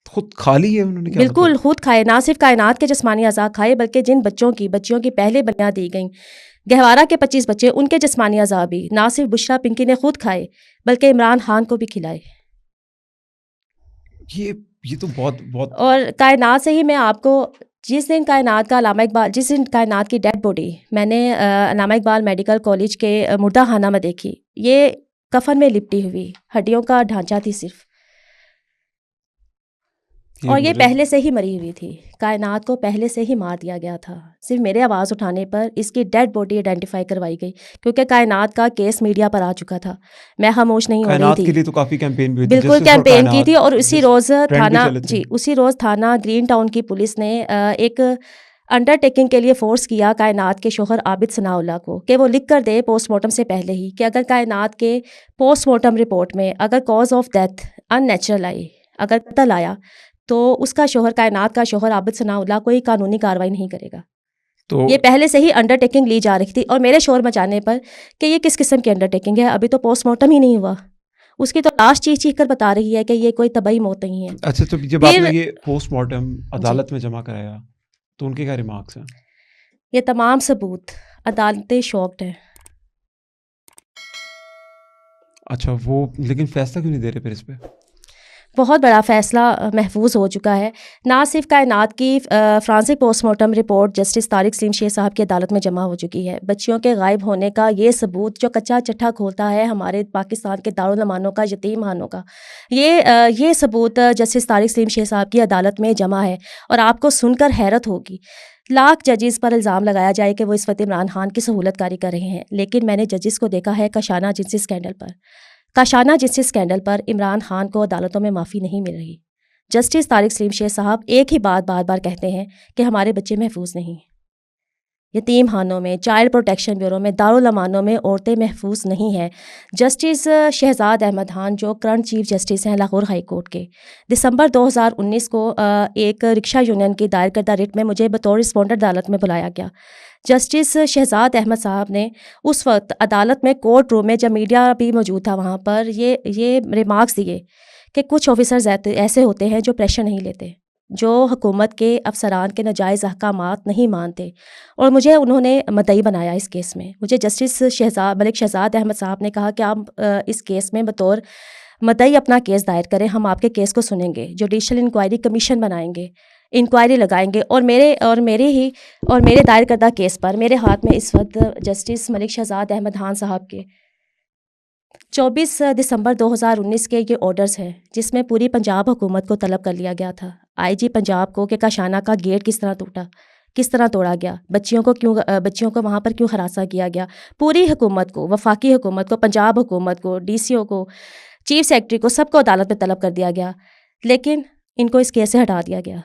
خود کھا لی ہے انہوں نے؟ بالکل خود کھائے، نہ صرف کائنات کے جسمانی اعضاء کھائے بلکہ جن بچیوں کی پہلے بنیاد دی گئیں، گہوارہ کے 25 بچے، ان کے جسمانی اعضاء بھی نہ صرف بشرا پنکی نے خود کھائے بلکہ عمران خان کو بھی کھلائے. یہ تو بہت اور کائنات سے ہی میں آپ کو، جس دن کائنات کی ڈیڈ باڈی میں نے علامہ اقبال میڈیکل کالج کے مردہ خانہ میں دیکھی، یہ کفن میں لپٹی ہوئی ہڈیوں کا ڈھانچہ تھی صرف، اور یہ پہلے سے ہی مری ہوئی تھی. کائنات کو پہلے سے ہی مار دیا گیا تھا. صرف میرے آواز اٹھانے پر اس کی ڈیڈ باڈی آئیڈینٹیفائی کروائی گئی، کیونکہ کائنات کا کیس میڈیا پر آ چکا تھا. میں خاموش نہیں ہو رہی کائنات تھی. کے لیے تو کافی کیمپین بھی ہوئی تھی، بالکل کیمپین کی تھی. اور اسی روز تھانہ گرین ٹاؤن کی پولیس نے ایک انڈر ٹیکنگ کے لیے فورس کیا کائنات کے شوہر عابد ثناء اللہ کو کہ وہ لکھ کر دے پوسٹ مارٹم سے پہلے ہی کہ اگر کائنات کے پوسٹ مارٹم رپورٹ میں اگر cause of death unnatural آئی، اگر قتل آیا، تو اس کا شوہر، کائنات کا شوہر عابد ثناء اللہ کوئی قانونی کارروائی نہیں کرے گا. تو یہ پہلے سے ہی انڈر ٹیکنگ لی جا رہی تھی. اور میرے شور مچانے پر کہ یہ کس قسم کی انڈر ٹیکنگ ہے، ابھی تو پوسٹ مارٹم ہی نہیں ہوا، اس کی تو لاش چیخ چیخ کر بتا رہی ہے کہ یہ کوئی طبعی موت نہیں ہے. اچھا، تو جب آپ نے یہ پوسٹ مارٹم عدالت میں جمع کرایا تو ان کے کیا ریمارکس ہیں؟ یہ تمام ثبوت عدالتیں شاکڈ ہیں. اچھا، وہ لیکن فیصلہ کیوں نہیں دے رہے پھر اس پہ؟ بہت بڑا فیصلہ محفوظ ہو چکا ہے. نہ صرف کائنات کی forensic post mortem report justice Tariq Saleem Sheikh sahib کی عدالت میں جمع ہو چکی ہے. بچیوں کے غائب ہونے کا یہ ثبوت جو کچا چٹھا کھولتا ہے ہمارے پاکستان کے دارالامانوں کا، یتیم خانوں کا، یہ ثبوت جسٹس طارق سلیم شیخ صاحب کی عدالت میں جمع ہے. اور آپ کو سن کر حیرت ہوگی، لاکھ ججز پر الزام لگایا جائے کہ وہ اس وقت عمران خان کی سہولت کاری کر رہے ہیں، لیکن میں نے ججز کو دیکھا ہے کاشانہ جنسی اسکینڈل پر عمران خان کو عدالتوں میں معافی نہیں مل رہی. جسٹس طارق سلیم شیخ صاحب ایک ہی بات بار بار کہتے ہیں کہ ہمارے بچے محفوظ نہیں. یتیم خانوں میں، چائلڈ پروٹیکشن بیورو میں، دارالامانوں میں عورتیں محفوظ نہیں ہیں. جسٹس شہزاد احمد خان جو کرنٹ چیف جسٹس ہیں لاہور ہائی کورٹ کے، دسمبر 2019 کو ایک رکشہ یونین کی دائر کردہ ریٹ میں مجھے بطور رسپونڈنٹ عدالت میں بلایا گیا. جسٹس شہزاد احمد صاحب نے اس وقت عدالت میں کورٹ روم میں، جب میڈیا بھی موجود تھا وہاں پر، یہ ریمارکس دیے کہ کچھ آفیسرز ایسے ہوتے ہیں جو پریشر نہیں لیتے، جو حکومت کے افسران کے ناجائز احکامات نہیں مانتے. اور مجھے انہوں نے مدعی بنایا اس کیس میں. مجھے جسٹس ملک شہزاد احمد صاحب نے کہا کہ آپ اس کیس میں بطور مدعی اپنا کیس دائر کریں، ہم آپ کے کیس کو سنیں گے، جوڈیشل انکوائری کمیشن بنائیں گے، انکوائری لگائیں گے. اور میرے دائر کردہ کیس پر میرے ہاتھ میں اس وقت جسٹس ملک شہزاد احمد خان صاحب کے 24 دسمبر 2019 کے یہ آرڈرز ہیں جس میں پوری پنجاب حکومت کو طلب کر لیا گیا تھا آئی جی پنجاب کو کہ کاشانہ کا گیٹ کس طرح توڑا گیا، بچیوں کو وہاں پر کیوں ہراساں کیا گیا. پوری حکومت کو، وفاقی حکومت کو، پنجاب حکومت کو، ڈی سی او کو، چیف سیکرٹری کو، سب کو عدالت میں طلب کر دیا گیا، لیکن ان کو اس کیس سے ہٹا دیا گیا.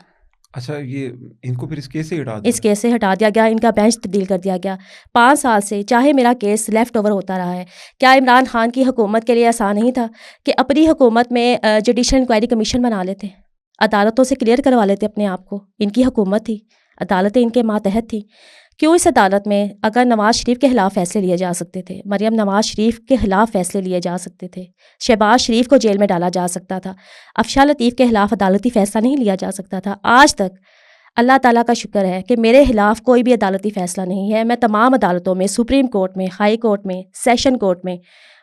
اچھا، یہ ان کو پھر اس کیس سے اس کیس سے ہٹا دیا گیا، ان کا بینچ تبدیل کر دیا گیا. 5 سال سے چاہے میرا کیس لیفٹ اوور ہوتا رہا ہے. کیا عمران خان کی حکومت کے لیے آسان نہیں تھا کہ اپنی حکومت میں جوڈیشل انکوائری کمیشن بنا لیتے، عدالتوں سے کلیئر کروا لیتے اپنے آپ کو؟ ان کی حکومت تھی، عدالتیں ان کے ماتحت تھیں. کیوں اس عدالت میں اگر نواز شریف کے خلاف فیصلے لیے جا سکتے تھے، مریم نواز شریف کے خلاف فیصلے لیے جا سکتے تھے، شہباز شریف کو جیل میں ڈالا جا سکتا تھا، افشاں لطیف کے خلاف عدالتی فیصلہ نہیں لیا جا سکتا تھا؟ آج تک اللہ تعالیٰ کا شکر ہے کہ میرے خلاف کوئی بھی عدالتی فیصلہ نہیں ہے. میں تمام عدالتوں میں، سپریم کورٹ میں، ہائی کورٹ میں، سیشن کورٹ میں،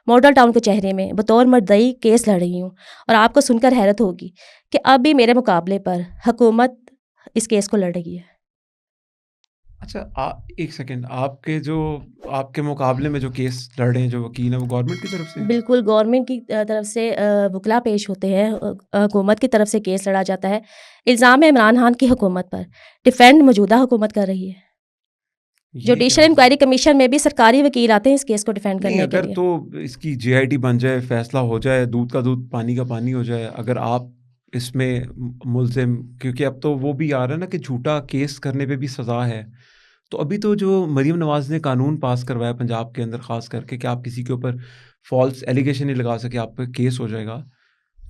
ماڈل ٹاؤن کچہری میں بطور مدعی کیس لڑ رہی ہوں. اور آپ کو سن کر حیرت ہوگی کہ اب بھی میرے مقابلے پر حکومت اس کیس کو لڑ رہی ہے. اچھا، ایک سیکنڈ، آپ کے مقابلے میں جو کیس لڑ رہے ہیں جو وکیل ہیں، وہ گورنمنٹ کی طرف سے؟ بالکل، گورنمنٹ کی طرف سے وکلا پیش ہوتے ہیں، حکومت کی طرف سے کیس لڑا جاتا ہے. الزام ہے عمران خان کی حکومت پر، ڈیفینڈ موجودہ حکومت کر رہی ہے. جوڈیشل انکوائری کمیشن میں بھی سرکاری وکیل آتے ہیں اس کیس کو ڈیفینڈ کرنے کے لیے. اگر تو اس کی جے آئی ٹی بن جائے، فیصلہ ہو جائے، دودھ کا دودھ پانی کا پانی ہو جائے، اگر آپ اس میں ملزم، کیونکہ اب تو وہ بھی آ رہا ہے نا کہ جھوٹا کیس کرنے پہ بھی سزا ہے. تو ابھی تو جو مریم نواز نے قانون پاس کروایا پنجاب کے اندر خاص کر کے کہ آپ کسی کے اوپر فالس ایلیگیشن نہیں لگا سکے، آپ پہ کیس ہو جائے گا.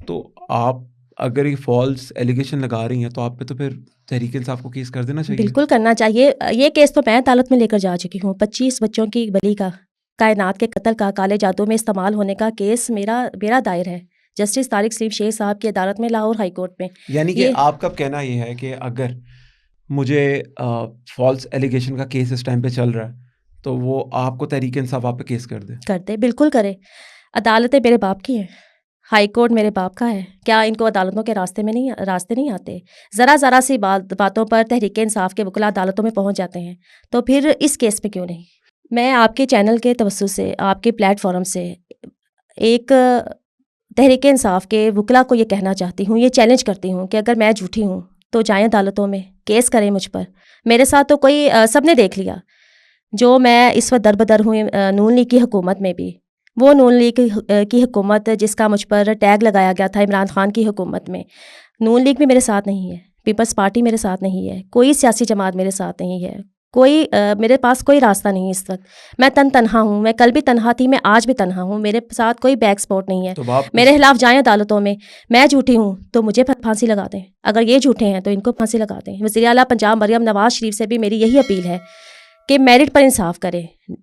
تو آپ اگر یہ فالس ایلیگیشن لگا رہی ہیں تو آپ پہ تو پھر تحریک انصاف کو کیس کر دینا چاہیے. بالکل کرنا چاہیے. یہ کیس تو میں عدالت میں لے کر جا چکی ہوں. 25 بچوں کی بلی کا، کائنات کے قتل کا، کالے جادو میں استعمال ہونے کا کیس میرا دائر ہے جسٹس طارق سلیم شیخ صاحب کی عدالت میں، لاہور ہائی کورٹ میں. یعنی کہ آپ کا کہنا یہ ہے کہ اگر مجھے فالس ایلیگیشن کا کیس اس ٹائم پہ چل رہا ہے تو وہ آپ کو تحریک انصاف آپ پہ کیس کر دے؟ بالکل کرے. عدالتیں میرے باپ کی ہیں، ہائی کورٹ میرے باپ کا ہے. کیا ان کو عدالتوں کے راستے نہیں آتے؟ ذرا سی باتوں پر تحریک انصاف کے وکلا عدالتوں میں پہنچ جاتے ہیں، تو پھر اس کیس پہ کیوں نہیں؟ میں آپ کے چینل کے توسط سے، آپ کے پلیٹ فارم سے ایک تحریک انصاف کے وکلا کو یہ کہنا چاہتی ہوں، یہ چیلنج کرتی ہوں کہ اگر میں جھوٹی ہوں تو جائیں عدالتوں میں، کیس کریں مجھ پر. میرے ساتھ تو کوئی سب نے دیکھ لیا جو میں اس وقت دربدر ہوں نون لیگ کی حکومت میں بھی. وہ نون لیگ کی حکومت جس کا مجھ پر ٹیگ لگایا گیا تھا عمران خان کی حکومت میں، نون لیگ بھی میرے ساتھ نہیں ہے، پیپلز پارٹی میرے ساتھ نہیں ہے، کوئی سیاسی جماعت میرے ساتھ نہیں ہے، میرے پاس کوئی راستہ نہیں ہے اس وقت. میں تنہا ہوں. میں کل بھی تنہا تھی، میں آج بھی تنہا ہوں. میرے ساتھ کوئی بیک سپورٹ نہیں ہے. میرے خلاف جائیں عدالتوں میں. میں جھوٹی ہوں تو مجھے پھانسی لگا دیں، اگر یہ جھوٹے ہیں تو ان کو پھانسی لگا دیں. وزیر اعلیٰ پنجاب مریم نواز شریف سے بھی میری یہی اپیل ہے کہ میرٹ پر انصاف کریں.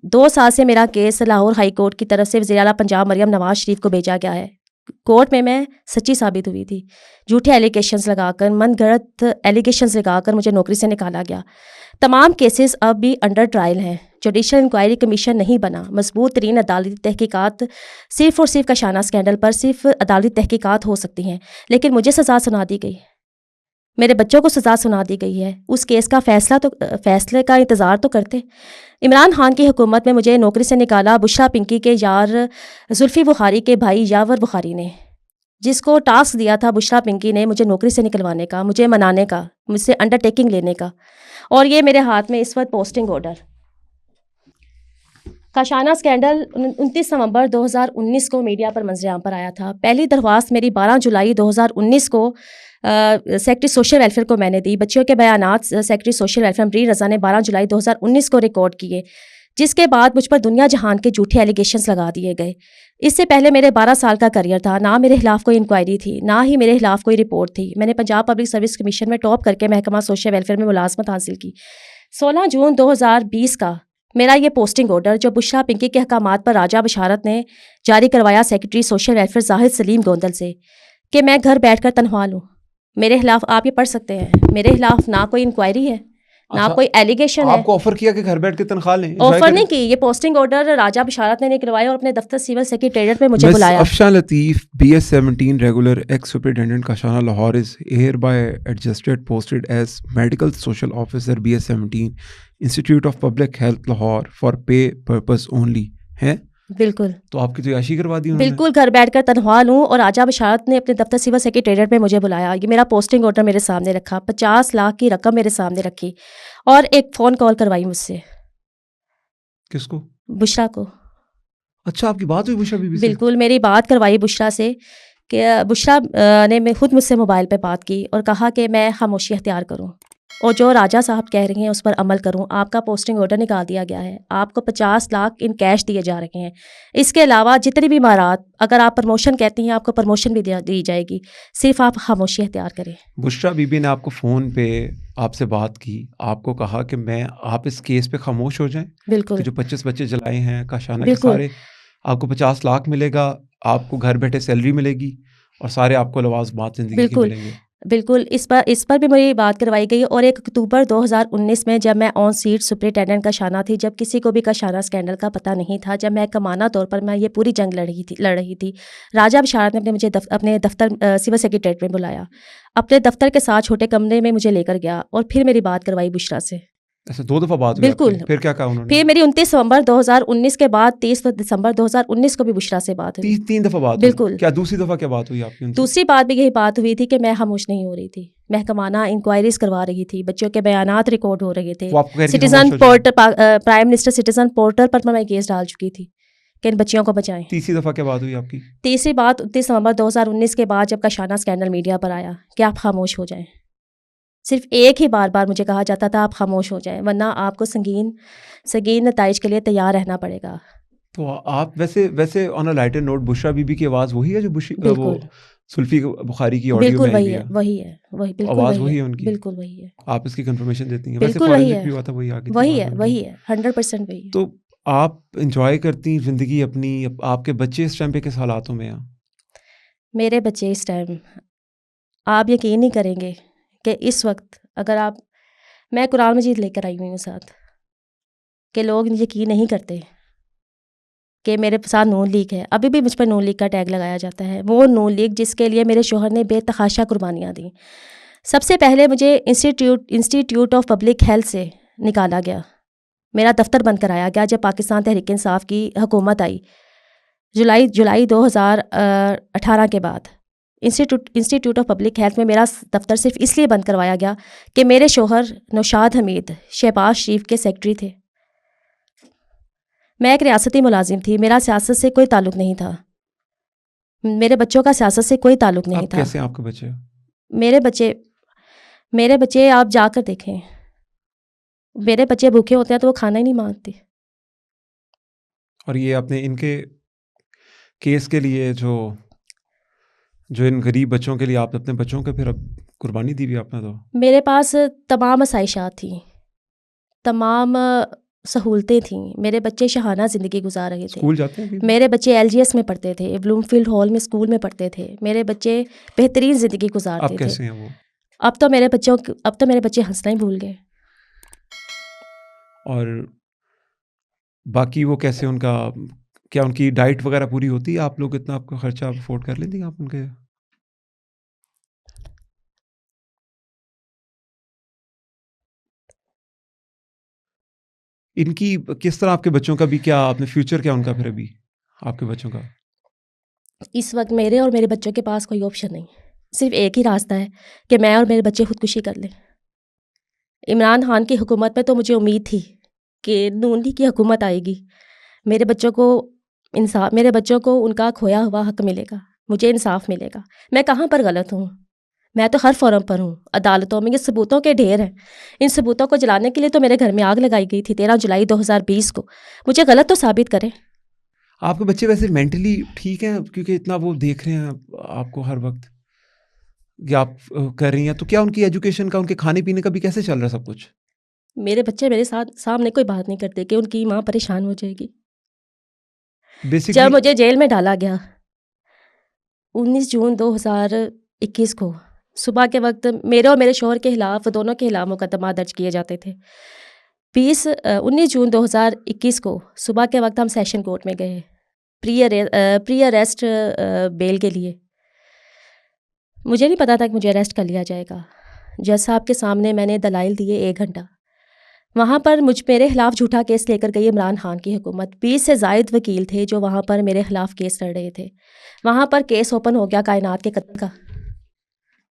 2 سال سے میرا کیس لاہور ہائی کورٹ کی طرف سے وزیر اعلیٰ پنجاب مریم نواز شریف کو بھیجا گیا ہے. کورٹ میں سچی ثابت ہوئی تھی. جھوٹے ایلیگیشنز لگا کر، من گھڑت ایلیگیشنز لگا کر مجھے نوکری سے نکالا گیا. تمام کیسز اب بھی انڈر ٹرائل ہیں. جوڈیشل انکوائری کمیشن نہیں بنا. مضبوط ترین عدالتی تحقیقات، صرف اور صرف کاشانہ اسکینڈل پر صرف عدالتی تحقیقات ہو سکتی ہیں، لیکن مجھے سزا سنا دی گئی، میرے بچوں کو سزا سنا دی گئی ہے. اس کیس کا فیصلے کا انتظار تو کرتے. عمران خان کی حکومت میں مجھے نوکری سے نکالا بشرا پنکی کے یار زلفی بخاری کے بھائی یاور بخاری نے، جس کو ٹاسک دیا تھا بشرا پنکی نے مجھے نوکری سے نکلوانے کا، مجھے منانے کا، مجھ سے انڈر ٹیکنگ لینے کا. اور یہ میرے ہاتھ میں اس وقت پوسٹنگ آرڈر. کاشانہ اسکینڈل 29 نومبر 2019 کو میڈیا پر منظر عام پر آیا تھا. پہلی درخواست میری 12 جولائی 2019 کو سیکرٹری سوشل ویلفیئر کو میں نے دی. بچیوں کے بیانات سیکرٹری سوشل ویلفیئر امری رضا نے 12 جولائی 2019 کو ریکارڈ کیے، جس کے بعد مجھ پر دنیا جہان کے جھوٹے ایلیگیشنز لگا دیے گئے. اس سے پہلے میرے 12 سال کا کریئر تھا. نہ میرے خلاف کوئی انکوائری تھی، نہ ہی میرے خلاف کوئی رپورٹ تھی. میں نے پنجاب پبلک سروس کمیشن میں ٹاپ کر کے محکمہ سوشل ویلفیئر میں ملازمت حاصل کی. 16 جون 2020 کا میرا یہ پوسٹنگ آرڈر جو بشرا پنکی کے احکامات پر راجہ بشارت نے جاری کروایا سیکرٹری سوشل ویلفیئر زاہد سلیم گوندل سے کہ میں گھر بیٹھ کر تنخواہ لوں. میرے خلاف آپ یہ پڑھ سکتے ہیں، میرے خلاف نہ کوئی انکوائری ہے، نہ کوئی ایلیگیشن ہے. آپ کو آفر کیا کہ گھر بیٹھ کے تنخواہ لیں؟ آفر نہیں کی. یہ پوسٹنگ آرڈر راجہ بشارت نے کروایا اور اپنے دفتر سول سیکریٹریٹ میں مجھے بلایا. Afshan Latif BS 17 regular ex superintendent Kashana Lahore is hereby adjusted posted as medical social officer BS 17 institute of public health Lahore for pay purpose only ہے. بالکل تو آپ کی تو عیاشی کروا دی انہوں نے. بالکل گھر بیٹھ کر تنہا لوں. اور راجہ بشارت نے اپنے دفتر سول سیکریٹریٹ میں مجھے بلایا, یہ میرا پوسٹنگ آرڈر میرے سامنے رکھا, 50 لاکھ کی رقم میرے سامنے رکھی, اور ایک فون کال کروائی مجھ سے. کس کو؟ بشرا کو. اچھا آپ کی بات ہوئی بشرا بی بی سے؟ بالکل میری بات کروائی بشرا سے, کہ بشرا نے خود مجھ سے موبائل پہ بات کی اور کہا کہ میں خاموشی اختیار کروں اور جو راجہ صاحب کہہ رہے ہیں اس پر عمل کروں. آپ کا پوسٹنگ آرڈر نکال دیا گیا ہے, آپ کو 50 لاکھ ان کیش دیے جا رہے ہیں. اس کے علاوہ جتنی بھی مہارات, اگر آپ پروموشن کہتی ہیں آپ کو پروموشن بھی دی جائے گی, صرف آپ خاموشی اختیار کریں. بشرا بی بی نے آپ کو فون پہ آپ سے بات کی, آپ کو کہا کہ آپ اس کیس پہ خاموش ہو جائیں, بالکل کہ جو 25 بچے جلائے ہیں کاشانہ کے بالکل سارے, آپ کو 50 لاکھ ملے گا, آپ کو گھر بیٹھے سیلری ملے گی, اور سارے آپ کو لوازمات زندگی کے بالکل ملیں گے. بالکل اس پر بھی میری بات کروائی گئی. اور 1 اکتوبر 2019 میں جب میں آن سیٹ سپرنٹینڈنٹ کا شانہ تھی, جب کسی کو بھی کا شانہ اسکینڈل کا پتہ نہیں تھا, جب میں کمانہ طور پر میں یہ پوری جنگ لڑ رہی تھی, راجہ بشارت نے مجھے اپنے دفتر سول سیکریٹریٹ میں بلایا, اپنے دفتر کے ساتھ چھوٹے کمرے میں مجھے لے کر گیا, اور پھر میری بات کروائی بشرا سے. ایسے 2 دفعہ بات ہوئی آپ کی؟ بالکل. پھر کیا کہا انہوں نے؟ پھر میری 29 نومبر 2019 کے بعد 30 دسمبر 2019 کو بھی بشرا سے بات ہوئی. 3 دفعہ بات ہوئی؟ بالکل. کیا دوسری دفعہ کیا بات ہوئی آپ کی ان سے؟ دوسری بات بھی یہی بات ہوئی تھی کہ میں خاموش نہیں ہو رہی تھی, محکمانہ انکوائریز کروا رہی تھی, بچوں کے بیانات ریکارڈ ہو رہے تھے. وہ آپ کو کہہ رہی تھی سٹیزن خاموش ہو جائیں؟ Portal, prime minister citizen portal پر میں کیس ڈال چکی تھی کہ ان بچیوں کو بچائیں. تیسری دفعہ کیا بات ہوئی آپ کی؟ تیسری بات 29 نومبر 2019 کے بعد جب کاشانہ اسکینڈل میڈیا پر آیا کہ آپ خاموش ہو جائیں. صرف ایک ہی بار مجھے کہا جاتا تھا آپ خاموش ہو جائیں, ورنہ آپ کو سنگین نتائج کے لیے تیار رہنا پڑے گا. تو آپ ویسے آن اے lighter note, Bushra be be کی آواز وہی ہے جو وہ بالکل سلفی بخاری کی آڈیو میں بالکل آئی وہی ہوئی ہے؟ ہے بالکل آواز وہی وہی ہے ہے ان کی؟ بالکل وہی ہے آپ اس کی کنفرمیشن دیتی ہیں؟ ویسے بالکل وہی فورینسک ہے بھی ہوا تھا, وہی آگے تھی آواز ان کی. وہی ہے 100% وہی ہے. تو آپ انجوائے کرتی ہیں زندگی اپنی, آپ کے بچے اس ٹائم پہ کس حالاتوں میں ہیں؟ میرے بچے اس ٹائم, آپ یقین نہیں کریں گے کہ اس وقت اگر میں قرآن مجید لے کر آئی ہوئی ہوں ساتھ, کہ لوگ یقین نہیں کرتے کہ میرے ساتھ نون لیگ ہے. ابھی بھی مجھ پر نون لیگ کا ٹیگ لگایا جاتا ہے, وہ نون لیگ جس کے لیے میرے شوہر نے بے تحاشا قربانیاں دیں. سب سے پہلے مجھے انسٹیٹیوٹ آف پبلک ہیلتھ سے نکالا گیا, میرا دفتر بند کرایا گیا جب پاکستان تحریک انصاف کی حکومت آئی جولائی 2018 کے بعد. انسٹیٹیوٹ آف پبلک ہیلتھ میں میرا دفتر صرف اس لیے بند کروایا گیا کہ میرے شوہر نوشاد حمید شہباز شریف کے سیکرٹری تھے. میں ایک ریاستی ملازم تھی, میرا سیاست سے کوئی تعلق نہیں تھا, میرے بچوں کا سیاست سے کوئی تعلق نہیں آپ تھا. کیسے ہیں آپ کے بچے؟ میرے بچے آپ جا کر دیکھیں, میرے بچے بھوکے ہوتے ہیں تو وہ کھانا ہی نہیں مانگتے. اور یہ آپ نے ان کے کیس کے لیے جو ان غریب بچوں کے لیے آپ اپنے بچوں کے پھر اب قربانی دی بھی آپ نے؟ تو میرے پاس تمام آسائشات تھیں, تمام سہولتیں تھیں, میرے بچے شہانہ زندگی گزار رہے تھے. اسکول جاتے ہیں؟ میرے بچے LGS میں پڑھتے تھے, بلوم فیلڈ ہال میں اسکول میں پڑھتے تھے, میرے بچے بہترین زندگی گزارتے اب تھے. کیسے ہیں وہ؟ اب تو میرے بچے ہنسنا ہی بھول گئے. اور باقی وہ کیسے, ان کا کیا ان کی ڈائٹ وغیرہ پوری ہوتی ہے؟ آپ لوگ اتنا آپ کا خرچہ افورڈ کر لیتے ہیں آپ ان کے؟ ان کی کس طرح آپ کے بچوں کا بھی, کیا آپ نے فیوچر کیا ان کا پھر ابھی آپ کے بچوں کا؟ اس وقت میرے اور میرے بچوں کے پاس کوئی آپشن نہیں, صرف ایک ہی راستہ ہے کہ میں اور میرے بچے خودکشی کر لیں. عمران خان کی حکومت میں تو مجھے امید تھی کہ نون لیگ کی حکومت آئے گی, میرے بچوں کو ان کا کھویا ہوا حق ملے گا, مجھے انصاف ملے گا. میں کہاں پر غلط ہوں؟ میں تو ہر فورم پر ہوں, عدالتوں میں. یہ ثبوتوں کے ڈھیر ہیں, ان ثبوتوں کو جلانے کے لیے تو میرے گھر میں آگ لگائی گئی تھی 13 جولائی 2020 کو. مجھے غلط تو ثابت کریں. آپ کے بچے ویسے مینٹلی ٹھیک ہیں؟ کیونکہ اتنا وہ دیکھ رہے ہیں آپ کو ہر وقت کہ آپ کر رہی ہیں, تو کیا ان کی ایجوکیشن کا, ان کے کھانے پینے کا بھی کیسے چل رہا ہے سب کچھ؟ میرے بچے میرے سامنے کوئی بات نہیں کرتے کہ ان کی ماں پریشان ہو جائے گی. جب مجھے جیل میں ڈالا گیا 19 جون 2021 کو صبح کے وقت میرے اور میرے شوہر کے خلاف, دونوں کے خلاف مقدمات درج کیے جاتے تھے. 19 جون 2021 کو صبح کے وقت ہم سیشن کورٹ میں گئے پری اریسٹ بیل کے لیے. مجھے نہیں پتا تھا کہ مجھے اریسٹ کر لیا جائے گا. جج صاحب کے سامنے میں نے دلائل دیے 1 گھنٹہ. وہاں پر میرے خلاف جھوٹا کیس لے کر گئی عمران خان کی حکومت. 20 سے زائد وکیل تھے جو وہاں پر میرے خلاف کیس لڑ رہے تھے. وہاں پر کیس اوپن ہو گیا کائنات کے قتل کا.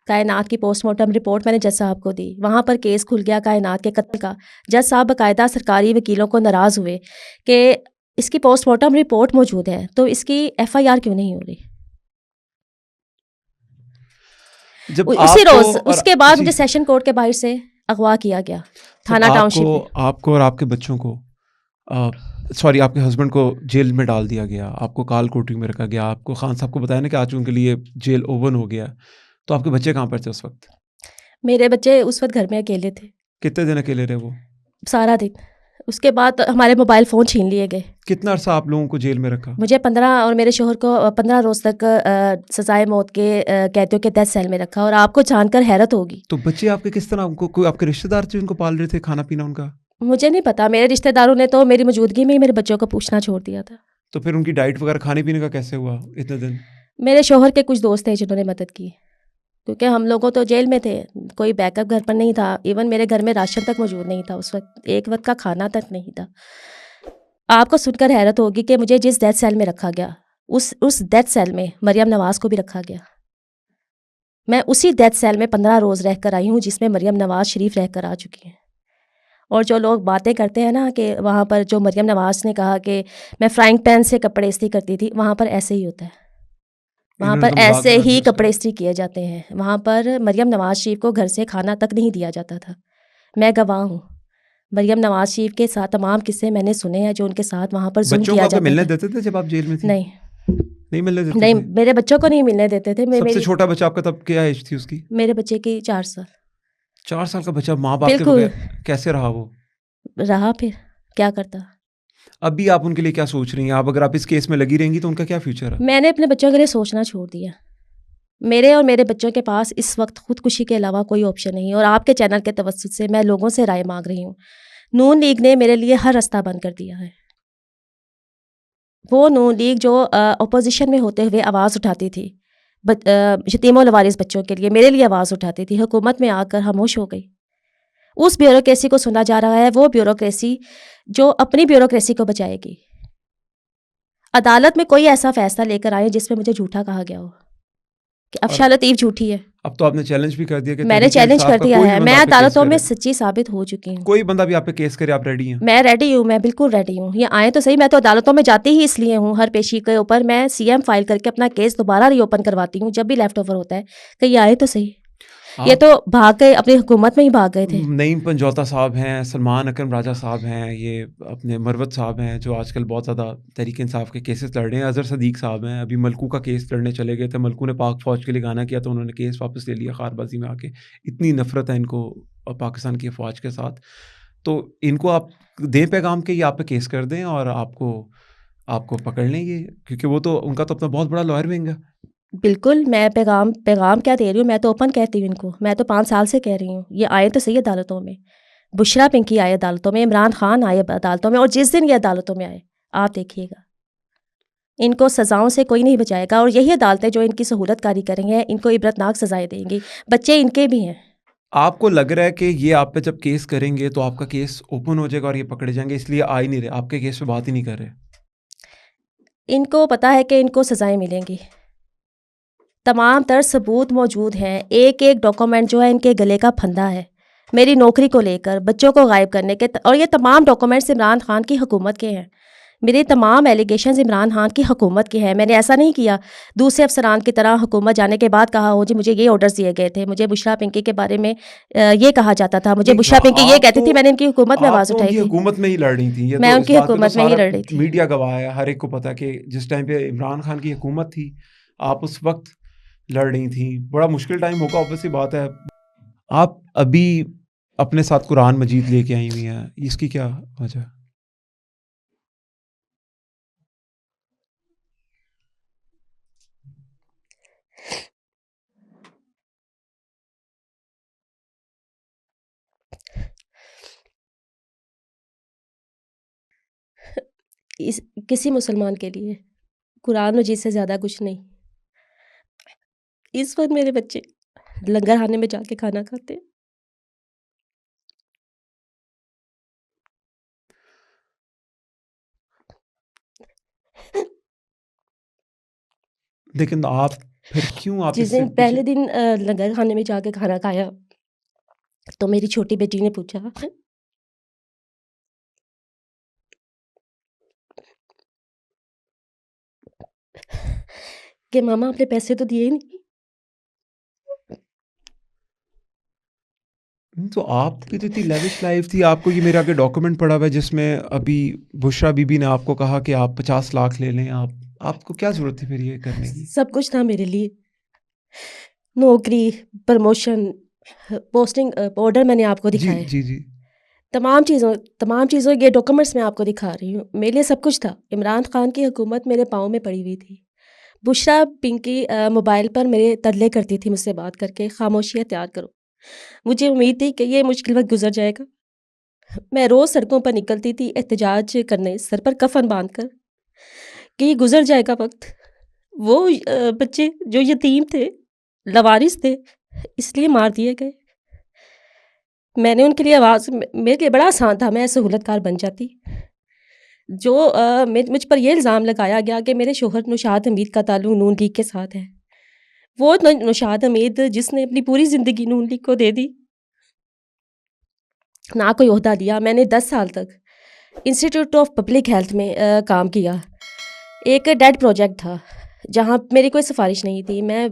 کائنات کی پوسٹ مارٹم رپورٹ میں نے جج صاحب کو دی. وہاں پر کیس کھل گیا کائنات کے قتل کا. جج صاحب باقاعدہ سرکاری وکیلوں کو ناراض ہوئے کہ اس کی پوسٹ مارٹم رپورٹ موجود ہے تو اس کی FIR کیوں نہیں ہو رہی. جب اسی آپ کو روز اور اس کے بعد جی مجھے سیشن کورٹ کے باہر سے اغوا کیا گیا جب تھانہ ٹاؤن شپ میں. آپ کو اور آپ کے بچوں کو سوری آپ کے ہسبینڈ کو جیل میں ڈال دیا گیا, آپ کو کال کوٹری میں رکھا گیا, آپ کو خان صاحب کو بتایا نا کہ آج ان کے لیے جیل اوپن ہو گیا, تو آپ کے بچے کہاں پر تھے اس وقت؟ میرے بچے اس وقت گھر میں اکیلے تھے. کتنے دن اکیلے رہے وہ؟ سارا دن. اس کے بعد ہمارے موبائل فون چھین لیے گئے. کتنا عرصہ آپ لوگوں کو جیل میں رکھا؟ مجھے 15 اور میرے شوہر کو 15 روز تک سزائے موت کے قیدیوں کے تحت سیل میں رکھا. اور آپ کو جان کر حیرت ہوگی, تو بچے آپ کے کس طرح, ان کو کوئی آپ کے رشتے دار تھے ان کو پال رہے تھے, کھانا پینا ان کا؟ مجھے نہیں پتا. میرے رشتہ داروں نے تو میری موجودگی میں ہی میرے بچوں کو پوچھنا چھوڑ دیا تھا. تو پھر ان کی ڈائٹ وغیرہ کھانے پینے کا کیسے ہوا اتنے دن؟ میرے شوہر کے کچھ دوست تھے جنہوں نے مدد کی, کیونکہ ہم لوگوں تو جیل میں تھے, کوئی بیک اپ گھر پر نہیں تھا. ایون میرے گھر میں راشن تک موجود نہیں تھا اس وقت, ایک وقت کا کھانا تک نہیں تھا. آپ کو سن کر حیرت ہوگی کہ مجھے جس ڈیتھ سیل میں رکھا گیا اس ڈیتھ سیل میں مریم نواز کو بھی رکھا گیا. میں اسی ڈیتھ سیل میں 15 روز رہ کر آئی ہوں جس میں مریم نواز شریف رہ کر آ چکی ہیں. اور جو لوگ باتیں کرتے ہیں نا کہ وہاں پر جو مریم نواز نے کہا کہ میں فرائنگ پین سے کپڑے استری کرتی تھی, وہاں پر ایسے ہی ہوتا ہے. وہاں انہوں نے پر تو مذاق ایسے بنا ہی دیا اس کا. کپڑے استری کیے جاتے ہیں. وہاں پر مریم نواز شریف کو گھر سے کھانا تک نہیں دیا جاتا تھا. میں گواہ ہوں. مریم نواز شریف کے ساتھ تمام قصے میں نے سنے ہیں جو ان کے ساتھ وہاں پر ظلم بچوں کو کیا آپ کو جاتا ملنے تھا. دیتے تھے جب آپ جیل میں تھی؟ نہیں نہیں ملنے دیتے نہیں, تھے. میرے بچوں کو نہیں ملنے دیتے تھے. سب سے چھوٹا بچہ آپ کا تب کیا ایج تھی اس کی؟ میرے بچے کی 4 سال. 4 سال کا بچہ ماں باپ کے بالکل. بغیر کیسے رہا وہ؟ رہا پھر کیا کرتا. اب بھی آپ ان کے لیے کیا سوچ رہی ہیں؟ آپ اگر آپ اس کیس میں لگی رہیں گی تو ان کا کیا فیوچر ہے؟ میں نے اپنے بچوں کے لیے سوچنا چھوڑ دیا. میرے اور میرے بچوں کے پاس اس وقت خودکشی کے علاوہ کوئی آپشن نہیں. اور آپ کے چینل کے توسط سے میں لوگوں سے رائے مانگ رہی ہوں. نون لیگ نے میرے لیے ہر راستہ بند کر دیا ہے. وہ نون لیگ جو اپوزیشن میں ہوتے ہوئے آواز اٹھاتی تھی یتیم و لوارث بچوں کے لیے, میرے لیے آواز اٹھاتی تھی, حکومت میں آ کر خاموش ہو گئی. اس بیوروکریسی کو سنا جا رہا ہے, وہ بیوروکریسی جو اپنی بیوروکریسی کو بچائے گی. عدالت میں کوئی ایسا فیصلہ لے کر آئے جس میں مجھے جھوٹا کہا گیا ہو کہ افشاں لطیف جھوٹی ہے. اب تو آپ نے چیلنج بھی کر دیا کہ میں نے تحریک چیلنج انصاف کر کا دیا کوئی ہے. بھی میں بندہ آپ پہ کیس عدالتوں میں کرے, سچی ثابت ہو چکی ہوں. کوئی بندہ بھی آپ پہ کیس کرے, آپ ریڈی ہیں؟ میں ریڈی ہوں, میں بالکل ریڈی ہوں. یہ آئیں تو صحیح. میں تو عدالتوں میں جاتی ہی اس لیے ہوں, ہر پیشی کے اوپر میں CM فائل کر کے اپنا کیس دوبارہ ری اوپن کرواتی ہوں جب بھی لیفٹ اوور ہوتا ہے کہ یہ آئے تو صحیح. یہ تو بھاگ گئے, اپنی حکومت میں ہی بھاگ گئے تھے. نعیم پنجوتا صاحب ہیں, سلمان اکرم راجہ صاحب ہیں, یہ اپنے مروت صاحب ہیں جو آج کل بہت زیادہ تحریک انصاف کے کیسز لڑ رہے ہیں, اظہر صدیق صاحب ہیں, ابھی ملکو کا کیس لڑنے چلے گئے تھے, ملکو نے پاک فوج کے لیے گانا کیا تو انہوں نے کیس واپس لے لیا خار بازی میں آ کے. اتنی نفرت ہے ان کو پاکستان کی فوج کے ساتھ. تو ان کو آپ دیں پیغام کہ یہ آپ پہ کیس کر دیں اور آپ کو پکڑ لیں گے, کیونکہ وہ تو ان کا تو اپنا بہت بڑا لائر ونگ ہے. بالکل. میں پیغام کیا دے رہی ہوں, میں تو اوپن کہتی ہوں ان کو. میں تو 5 سال سے کہہ رہی ہوں یہ آئے تو صحیح عدالتوں میں. بشرا پنکی آئے عدالتوں میں, عمران خان آئے عدالتوں میں, اور جس دن یہ عدالتوں میں آئے آپ دیکھیے گا ان کو سزاؤں سے کوئی نہیں بچائے گا. اور یہی عدالتیں جو ان کی سہولت کاری کریں گے ان کو عبرتناک سزائیں دیں گی. بچے ان کے بھی ہیں. آپ کو لگ رہا ہے کہ یہ آپ پہ جب کیس کریں گے تو آپ کا کیس اوپن ہو جائے گا اور یہ پکڑے جائیں گے, اس لیے آ ہی نہیں رہے, آپ کے کیس پہ بات ہی نہیں کر رہے؟ ان کو پتہ ہے کہ ان کو سزائیں ملیں گی. تمام تر ثبوت موجود ہیں. ایک ایک ڈاکومنٹ جو ہے ان کے گلے کا پھندا ہے میری نوکری کو لے کر, بچوں کو غائب کرنے کے. اور یہ تمام ڈاکومنٹس عمران خان کی حکومت کے ہیں. میرے تمام ایلیگیشنز عمران خان کی حکومت کے ہیں. میں نے ایسا نہیں کیا دوسرے افسران کی طرح حکومت جانے کے بعد کہا ہو جی مجھے یہ آرڈرز دیے گئے تھے, مجھے بشرا پنکی کے بارے میں یہ کہا جاتا تھا, مجھے بشرا پنکی یہ کہتی تھی. میں نے ان کی حکومت میں آواز آپ تو ان اٹھائی کی تھی. حکومت میں ہی لڑ رہی تھیں. یہ میں تو ان اس کی بات پہ تو حکومت میں ہی سارا لڑ رہی تھی. میڈیا گواہ ہے, ہر ایک کو پتا کہ جس ٹائم پہ عمران خان کی حکومت تھی آپ اس وقت لڑ رہی تھیں. بڑا مشکل ٹائم ہوگا, obvious سی بات ہے. آپ ابھی اپنے ساتھ قرآن مجید لے کے آئی ہوئی ہیں, اس کی کیا وجہ؟ کسی مسلمان کے لیے قرآن مجید سے زیادہ کچھ نہیں. اس وقت میرے بچے لنگر خانے میں جا کے کھانا کھاتے ہیں. لیکن آپ پھر کیوں آپ جس اس سے دن پہلے دن لنگر خانے میں جا کے کھانا کھایا تو میری چھوٹی بیٹی نے پوچھا کہ ماما آپ نے پیسے تو دیے نہیں. تو آپ کی تو اتنی لیوش لائف تھی, آپ کو یہ میرے آگے ڈاکومنٹ پڑا ہوا ہے جس میں ابھی بشرا بی بی نے آپ کو کہا کہ آپ 50 لاکھ لے لیں. آپ کو کیا ضرورت تھی پھر یہ کرنے کی؟ سب کچھ تھا میرے لیے, نوکری, پروموشن, پوسٹنگ آرڈر میں نے آپ کو جی دکھائے, جی جی. تمام چیزوں یہ ڈاکومنٹس میں آپ کو دکھا رہی ہوں. میرے لیے سب کچھ تھا. عمران خان کی حکومت میرے پاؤں میں پڑی ہوئی تھی. بشرا پنکی موبائل پر میرے ترلے کرتی تھی مجھ سے بات کر کے, خاموشی اختیار کرو. مجھے امید تھی کہ یہ مشکل وقت گزر جائے گا. میں روز سڑکوں پر نکلتی تھی احتجاج کرنے, سر پر کفن باندھ کر, کہ یہ گزر جائے گا وقت. وہ بچے جو یتیم تھے, لوارث تھے, اس لیے مار دیے گئے. میں نے ان کے لیے آواز, میرے لیے بڑا آسان تھا, میں سہولت کار بن جاتی. جو مجھ پر یہ الزام لگایا گیا کہ میرے شوہر نوشاد حمید کا تعلق نون لیگ کے ساتھ ہے. وہ نوشاد حمید جس نے اپنی پوری زندگی نون لیگ کو دے دی, نہ کوئی عہدہ دیا. میں نے 10 سال تک انسٹیٹیوٹ آف پبلک ہیلتھ میں کام کیا. ایک ڈیڈ پروجیکٹ تھا جہاں میری کوئی سفارش نہیں تھی. میں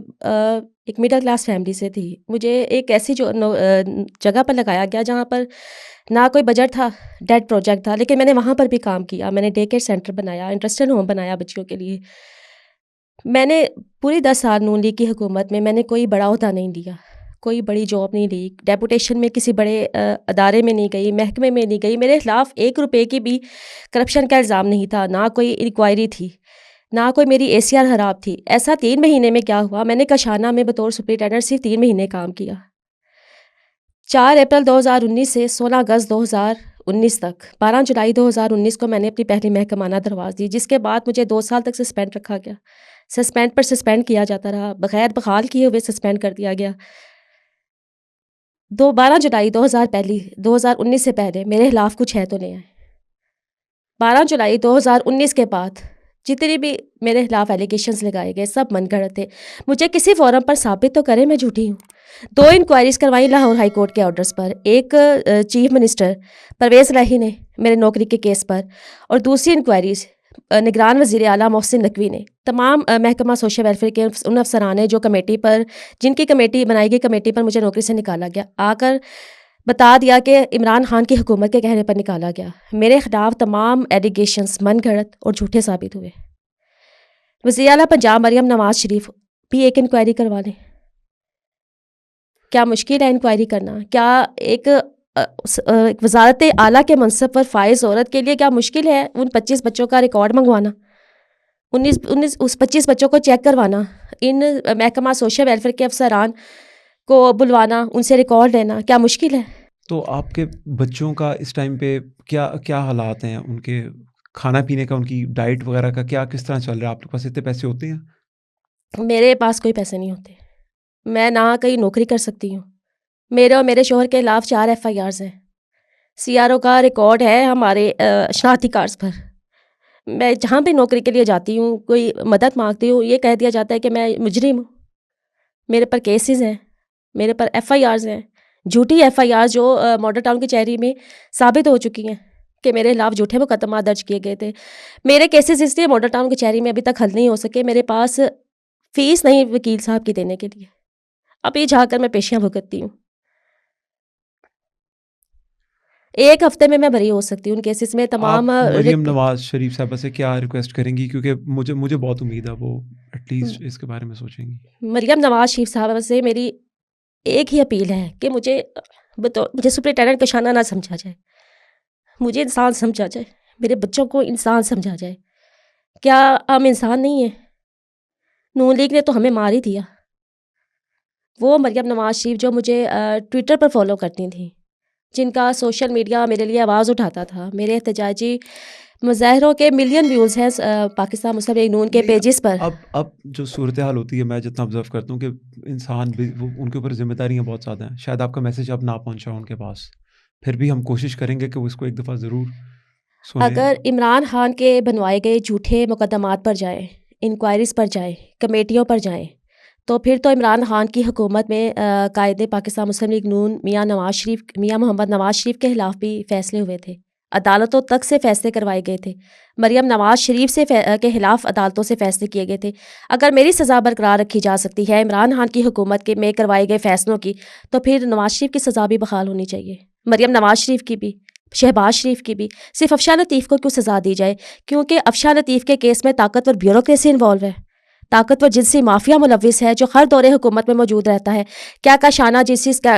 ایک مڈل کلاس فیملی سے تھی. مجھے ایک ایسی جگہ پر لگایا گیا جہاں پر نہ کوئی بجٹ تھا, ڈیڈ پروجیکٹ تھا, لیکن میں نے وہاں پر بھی کام کیا. میں نے ڈے کیئر سینٹر بنایا, انٹرسٹڈ ہوم بنایا بچیوں کے لیے. میں نے پوری 10 سال نون لیگ کی حکومت میں نے کوئی بڑا عہدہ نہیں لیا, کوئی بڑی جاب نہیں لی, ڈیپوٹیشن میں کسی بڑے ادارے میں نہیں گئی, محکمے میں نہیں گئی. میرے خلاف 1 روپے کی بھی کرپشن کا الزام نہیں تھا, نہ کوئی انکوائری تھی, نہ کوئی میری ACR خراب تھی. ایسا 3 مہینے میں کیا ہوا, میں نے کاشانہ میں بطور سپرنٹینڈنٹ صرف 3 مہینے کام کیا. 4 اپریل 2019 سے 16 اگست 2019 تک, 12 جولائی 2019 کو میں نے اپنی پہلی محکمانہ درخواست دی, جس کے بعد مجھے 2 سال تک سسپینڈ رکھا گیا. سسپینڈ پر سسپینڈ کیا جاتا رہا, بغیر بحال کیے ہوئے سسپینڈ کر دیا گیا. 12 جولائی 2019 سے پہلے میرے خلاف کچھ ہے تو نہیں آئے. 12 جولائی 2019 کے بعد جتنے بھی میرے خلاف ایلیگیشنز لگائے گئے سب من گھڑت تھے. مجھے کسی فورم پر ثابت تو کرے میں جھوٹی ہوں. 2 انکوائریز کروائیں لاہور ہائی کورٹ کے آرڈرز پر, ایک چیف منسٹر پرویز الہی نے میرے نوکری کے کیس پر, اور دوسری انکوائریز نگران وزیر اعلیٰ محسن نقوی نے. تمام محکمہ سوشل ویلفیئر کے ان افسران نے جو کمیٹی پر, جن کی کمیٹی بنائی گئی کمیٹی پر مجھے نوکری سے نکالا گیا, آ کر بتا دیا کہ عمران خان کی حکومت کے کہنے پر نکالا گیا. میرے خلاف تمام ایلیگیشنز من گھڑت اور جھوٹے ثابت ہوئے. وزیر اعلیٰ پنجاب مریم نواز شریف بھی ایک انکوائری کروا لیں. کیا مشکل ہے انکوائری کرنا؟ کیا ایک وزارت اعلیٰ کے منصب پر فائز عورت کے لیے کیا مشکل ہے ان 25 بچوں کا ریکارڈ منگوانا, 25 بچوں کو چیک کروانا, ان محکمہ سوشل ویلفیئر کے افسران کو بلوانا, ان سے ریکارڈ لینا, کیا مشکل ہے؟ تو آپ کے بچوں کا اس ٹائم پہ کیا حالات ہیں, ان کے کھانا پینے کا, ان کی ڈائٹ وغیرہ کا کس طرح چل رہا ہے؟ آپ کے پاس اتنے پیسے ہوتے ہیں؟ میرے پاس کوئی پیسے نہیں ہوتے. میں نہ کہیں نوکری کر سکتی ہوں. میرے اور میرے شوہر کے خلاف 4 FIRs ہیں. CRO کا ریکارڈ ہے ہمارے شناختی کارڈز پر. میں جہاں بھی نوکری کے لیے جاتی ہوں, کوئی مدد مانگتی ہوں, یہ کہہ دیا جاتا ہے کہ میں مجرم ہوں. میرے پر کیسز ہیں, میرے پر FIRs ہیں, جھوٹی FIRs جو ماڈل ٹاؤن کچہری میں ثابت ہو چکی ہیں کہ میرے خلاف جھوٹے مقدمات درج کیے گئے تھے. میرے کیسز اس لیے ماڈل ٹاؤن کچہری میں ابھی تک حل نہیں ہو سکے, میرے پاس فیس نہیں وکیل صاحب کی دینے کے لیے. ابھی جا کر میں پیشیاں بھگتتی ہوں. 1 ہفتے میں بری ہو سکتی ہوں ان کیسز میں. تمام آپ مریم نواز شریف صاحبہ سے کیا ریکویسٹ کریں گی؟ کیونکہ مجھے بہت امید ہے وہ ایٹ لیسٹ اس کے بارے میں سوچیں گی. مریم نواز شریف صاحبہ سے میری ایک ہی اپیل ہے کہ مجھے سپرنٹینڈنٹ کاشانہ نہ سمجھا جائے, مجھے انسان سمجھا جائے, میرے بچوں کو انسان سمجھا جائے. کیا ہم انسان نہیں ہیں؟ نون لیگ نے تو ہمیں مار ہی دیا. وہ مریم نواز شریف جو مجھے ٹویٹر پر فالو کرتی تھیں, جن کا سوشل میڈیا میرے لیے آواز اٹھاتا تھا, میرے احتجاجی مظاہروں کے ملین ویوز ہیں پاکستان مسلم لیگ نون کے پیجز پر. اب جو صورتحال ہوتی ہے, میں جتنا آبزرو کرتا ہوں کہ انسان بھی ان کے اوپر ذمہ داریاں بہت زیادہ ہیں. شاید آپ کا میسج اب نہ پہنچا ان کے پاس, پھر بھی ہم کوشش کریں گے کہ وہ اس کو ایک دفعہ ضرور سنیں. اگر عمران خان کے بنوائے گئے جھوٹے مقدمات پر جائیں, انکوائریز پر جائیں، کمیٹیوں پر جائیں، تو پھر تو عمران خان کی حکومت میں قائد پاکستان مسلم لیگ نون میاں محمد نواز شریف کے خلاف بھی فیصلے ہوئے تھے، عدالتوں تک سے فیصلے کروائے گئے تھے، مریم نواز شریف کے خلاف عدالتوں سے فیصلے کیے گئے تھے۔ اگر میری سزا برقرار رکھی جا سکتی ہے عمران خان کی حکومت میں کروائے گئے فیصلوں کی، تو پھر نواز شریف کی سزا بھی بحال ہونی چاہیے، مریم نواز شریف کی بھی، شہباز شریف کی بھی۔ صرف افشاں لطیف کو کیوں سزا دی جائے؟ کیونکہ افشاں لطیف کے کیس میں طاقتور بیوروکریسی انوالو ہے، طاقتور جنسی مافیا ملوث ہے جو ہر دور حکومت میں موجود رہتا ہے۔ کیا کاشانہ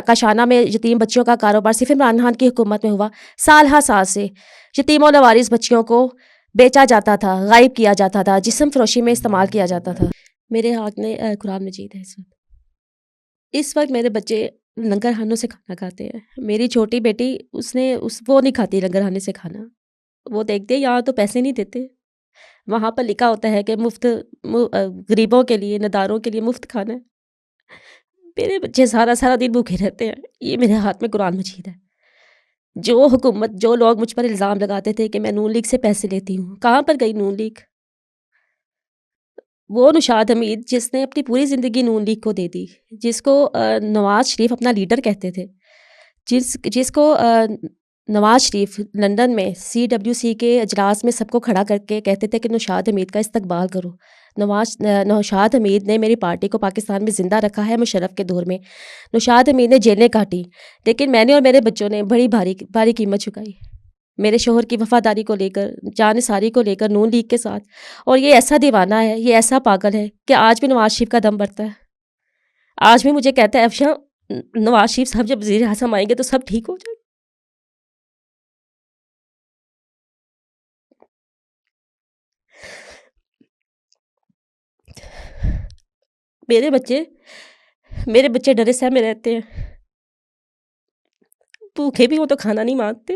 کاشانہ میں یتیم بچیوں کا کاروبار صرف عمران خان کی حکومت میں ہوا؟ سال ہر سال سے یتیم و لوارث بچیوں کو بیچا جاتا تھا، غائب کیا جاتا تھا، جسم فروشی میں استعمال کیا جاتا تھا۔ میرے ہاتھ میں قرآن مجید ہے اس وقت میرے بچے لنگر خانوں سے کھانا کھاتے ہیں۔ میری چھوٹی بیٹی وہ نہیں کھاتی لنگر خانے سے کھانا، وہ دیکھتے ہیں یہاں تو پیسے نہیں دیتے، وہاں پر لکھا ہوتا ہے کہ مفت غریبوں کے لیے، نداروں کے لیے مفت کھانا ہے۔ میرے بچے سارا دن بھوکے رہتے ہیں۔ یہ میرے ہاتھ میں قرآن مجید ہے۔ جو لوگ مجھ پر الزام لگاتے تھے کہ میں نون لیگ سے پیسے لیتی ہوں، کہاں پر گئی نون لیگ؟ وہ نوشاد حمید جس نے اپنی پوری زندگی نون لیگ کو دے دی، جس کو نواز شریف اپنا لیڈر کہتے تھے، جس کو نواز شریف لندن میں CWC کے اجلاس میں سب کو کھڑا کر کے کہتے تھے کہ نوشاد حمید کا استقبال کرو۔ نوشاد حمید نے میری پارٹی کو پاکستان میں زندہ رکھا ہے مشرف کے دور میں۔ نوشاد حمید نے جیلیں کاٹی، لیکن میں نے اور میرے بچوں نے بڑی بھاری قیمت چکائی، میرے شوہر کی وفاداری کو لے کر، جان نثاری کو لے کر نون لیگ کے ساتھ۔ اور یہ ایسا دیوانہ ہے، یہ ایسا پاگل ہے کہ آج بھی نواز شریف کا دم بڑھتا ہے، آج بھی مجھے کہتا ہے افشاں نواز شریف صاحب جب وزیر اعظم آئیں گے تو سب ٹھیک ہو جائے۔ میرے بچے ڈرے سہ میں رہتے ہیں، بھوکے بھی ہوں تو کھانا نہیں مانگتے۔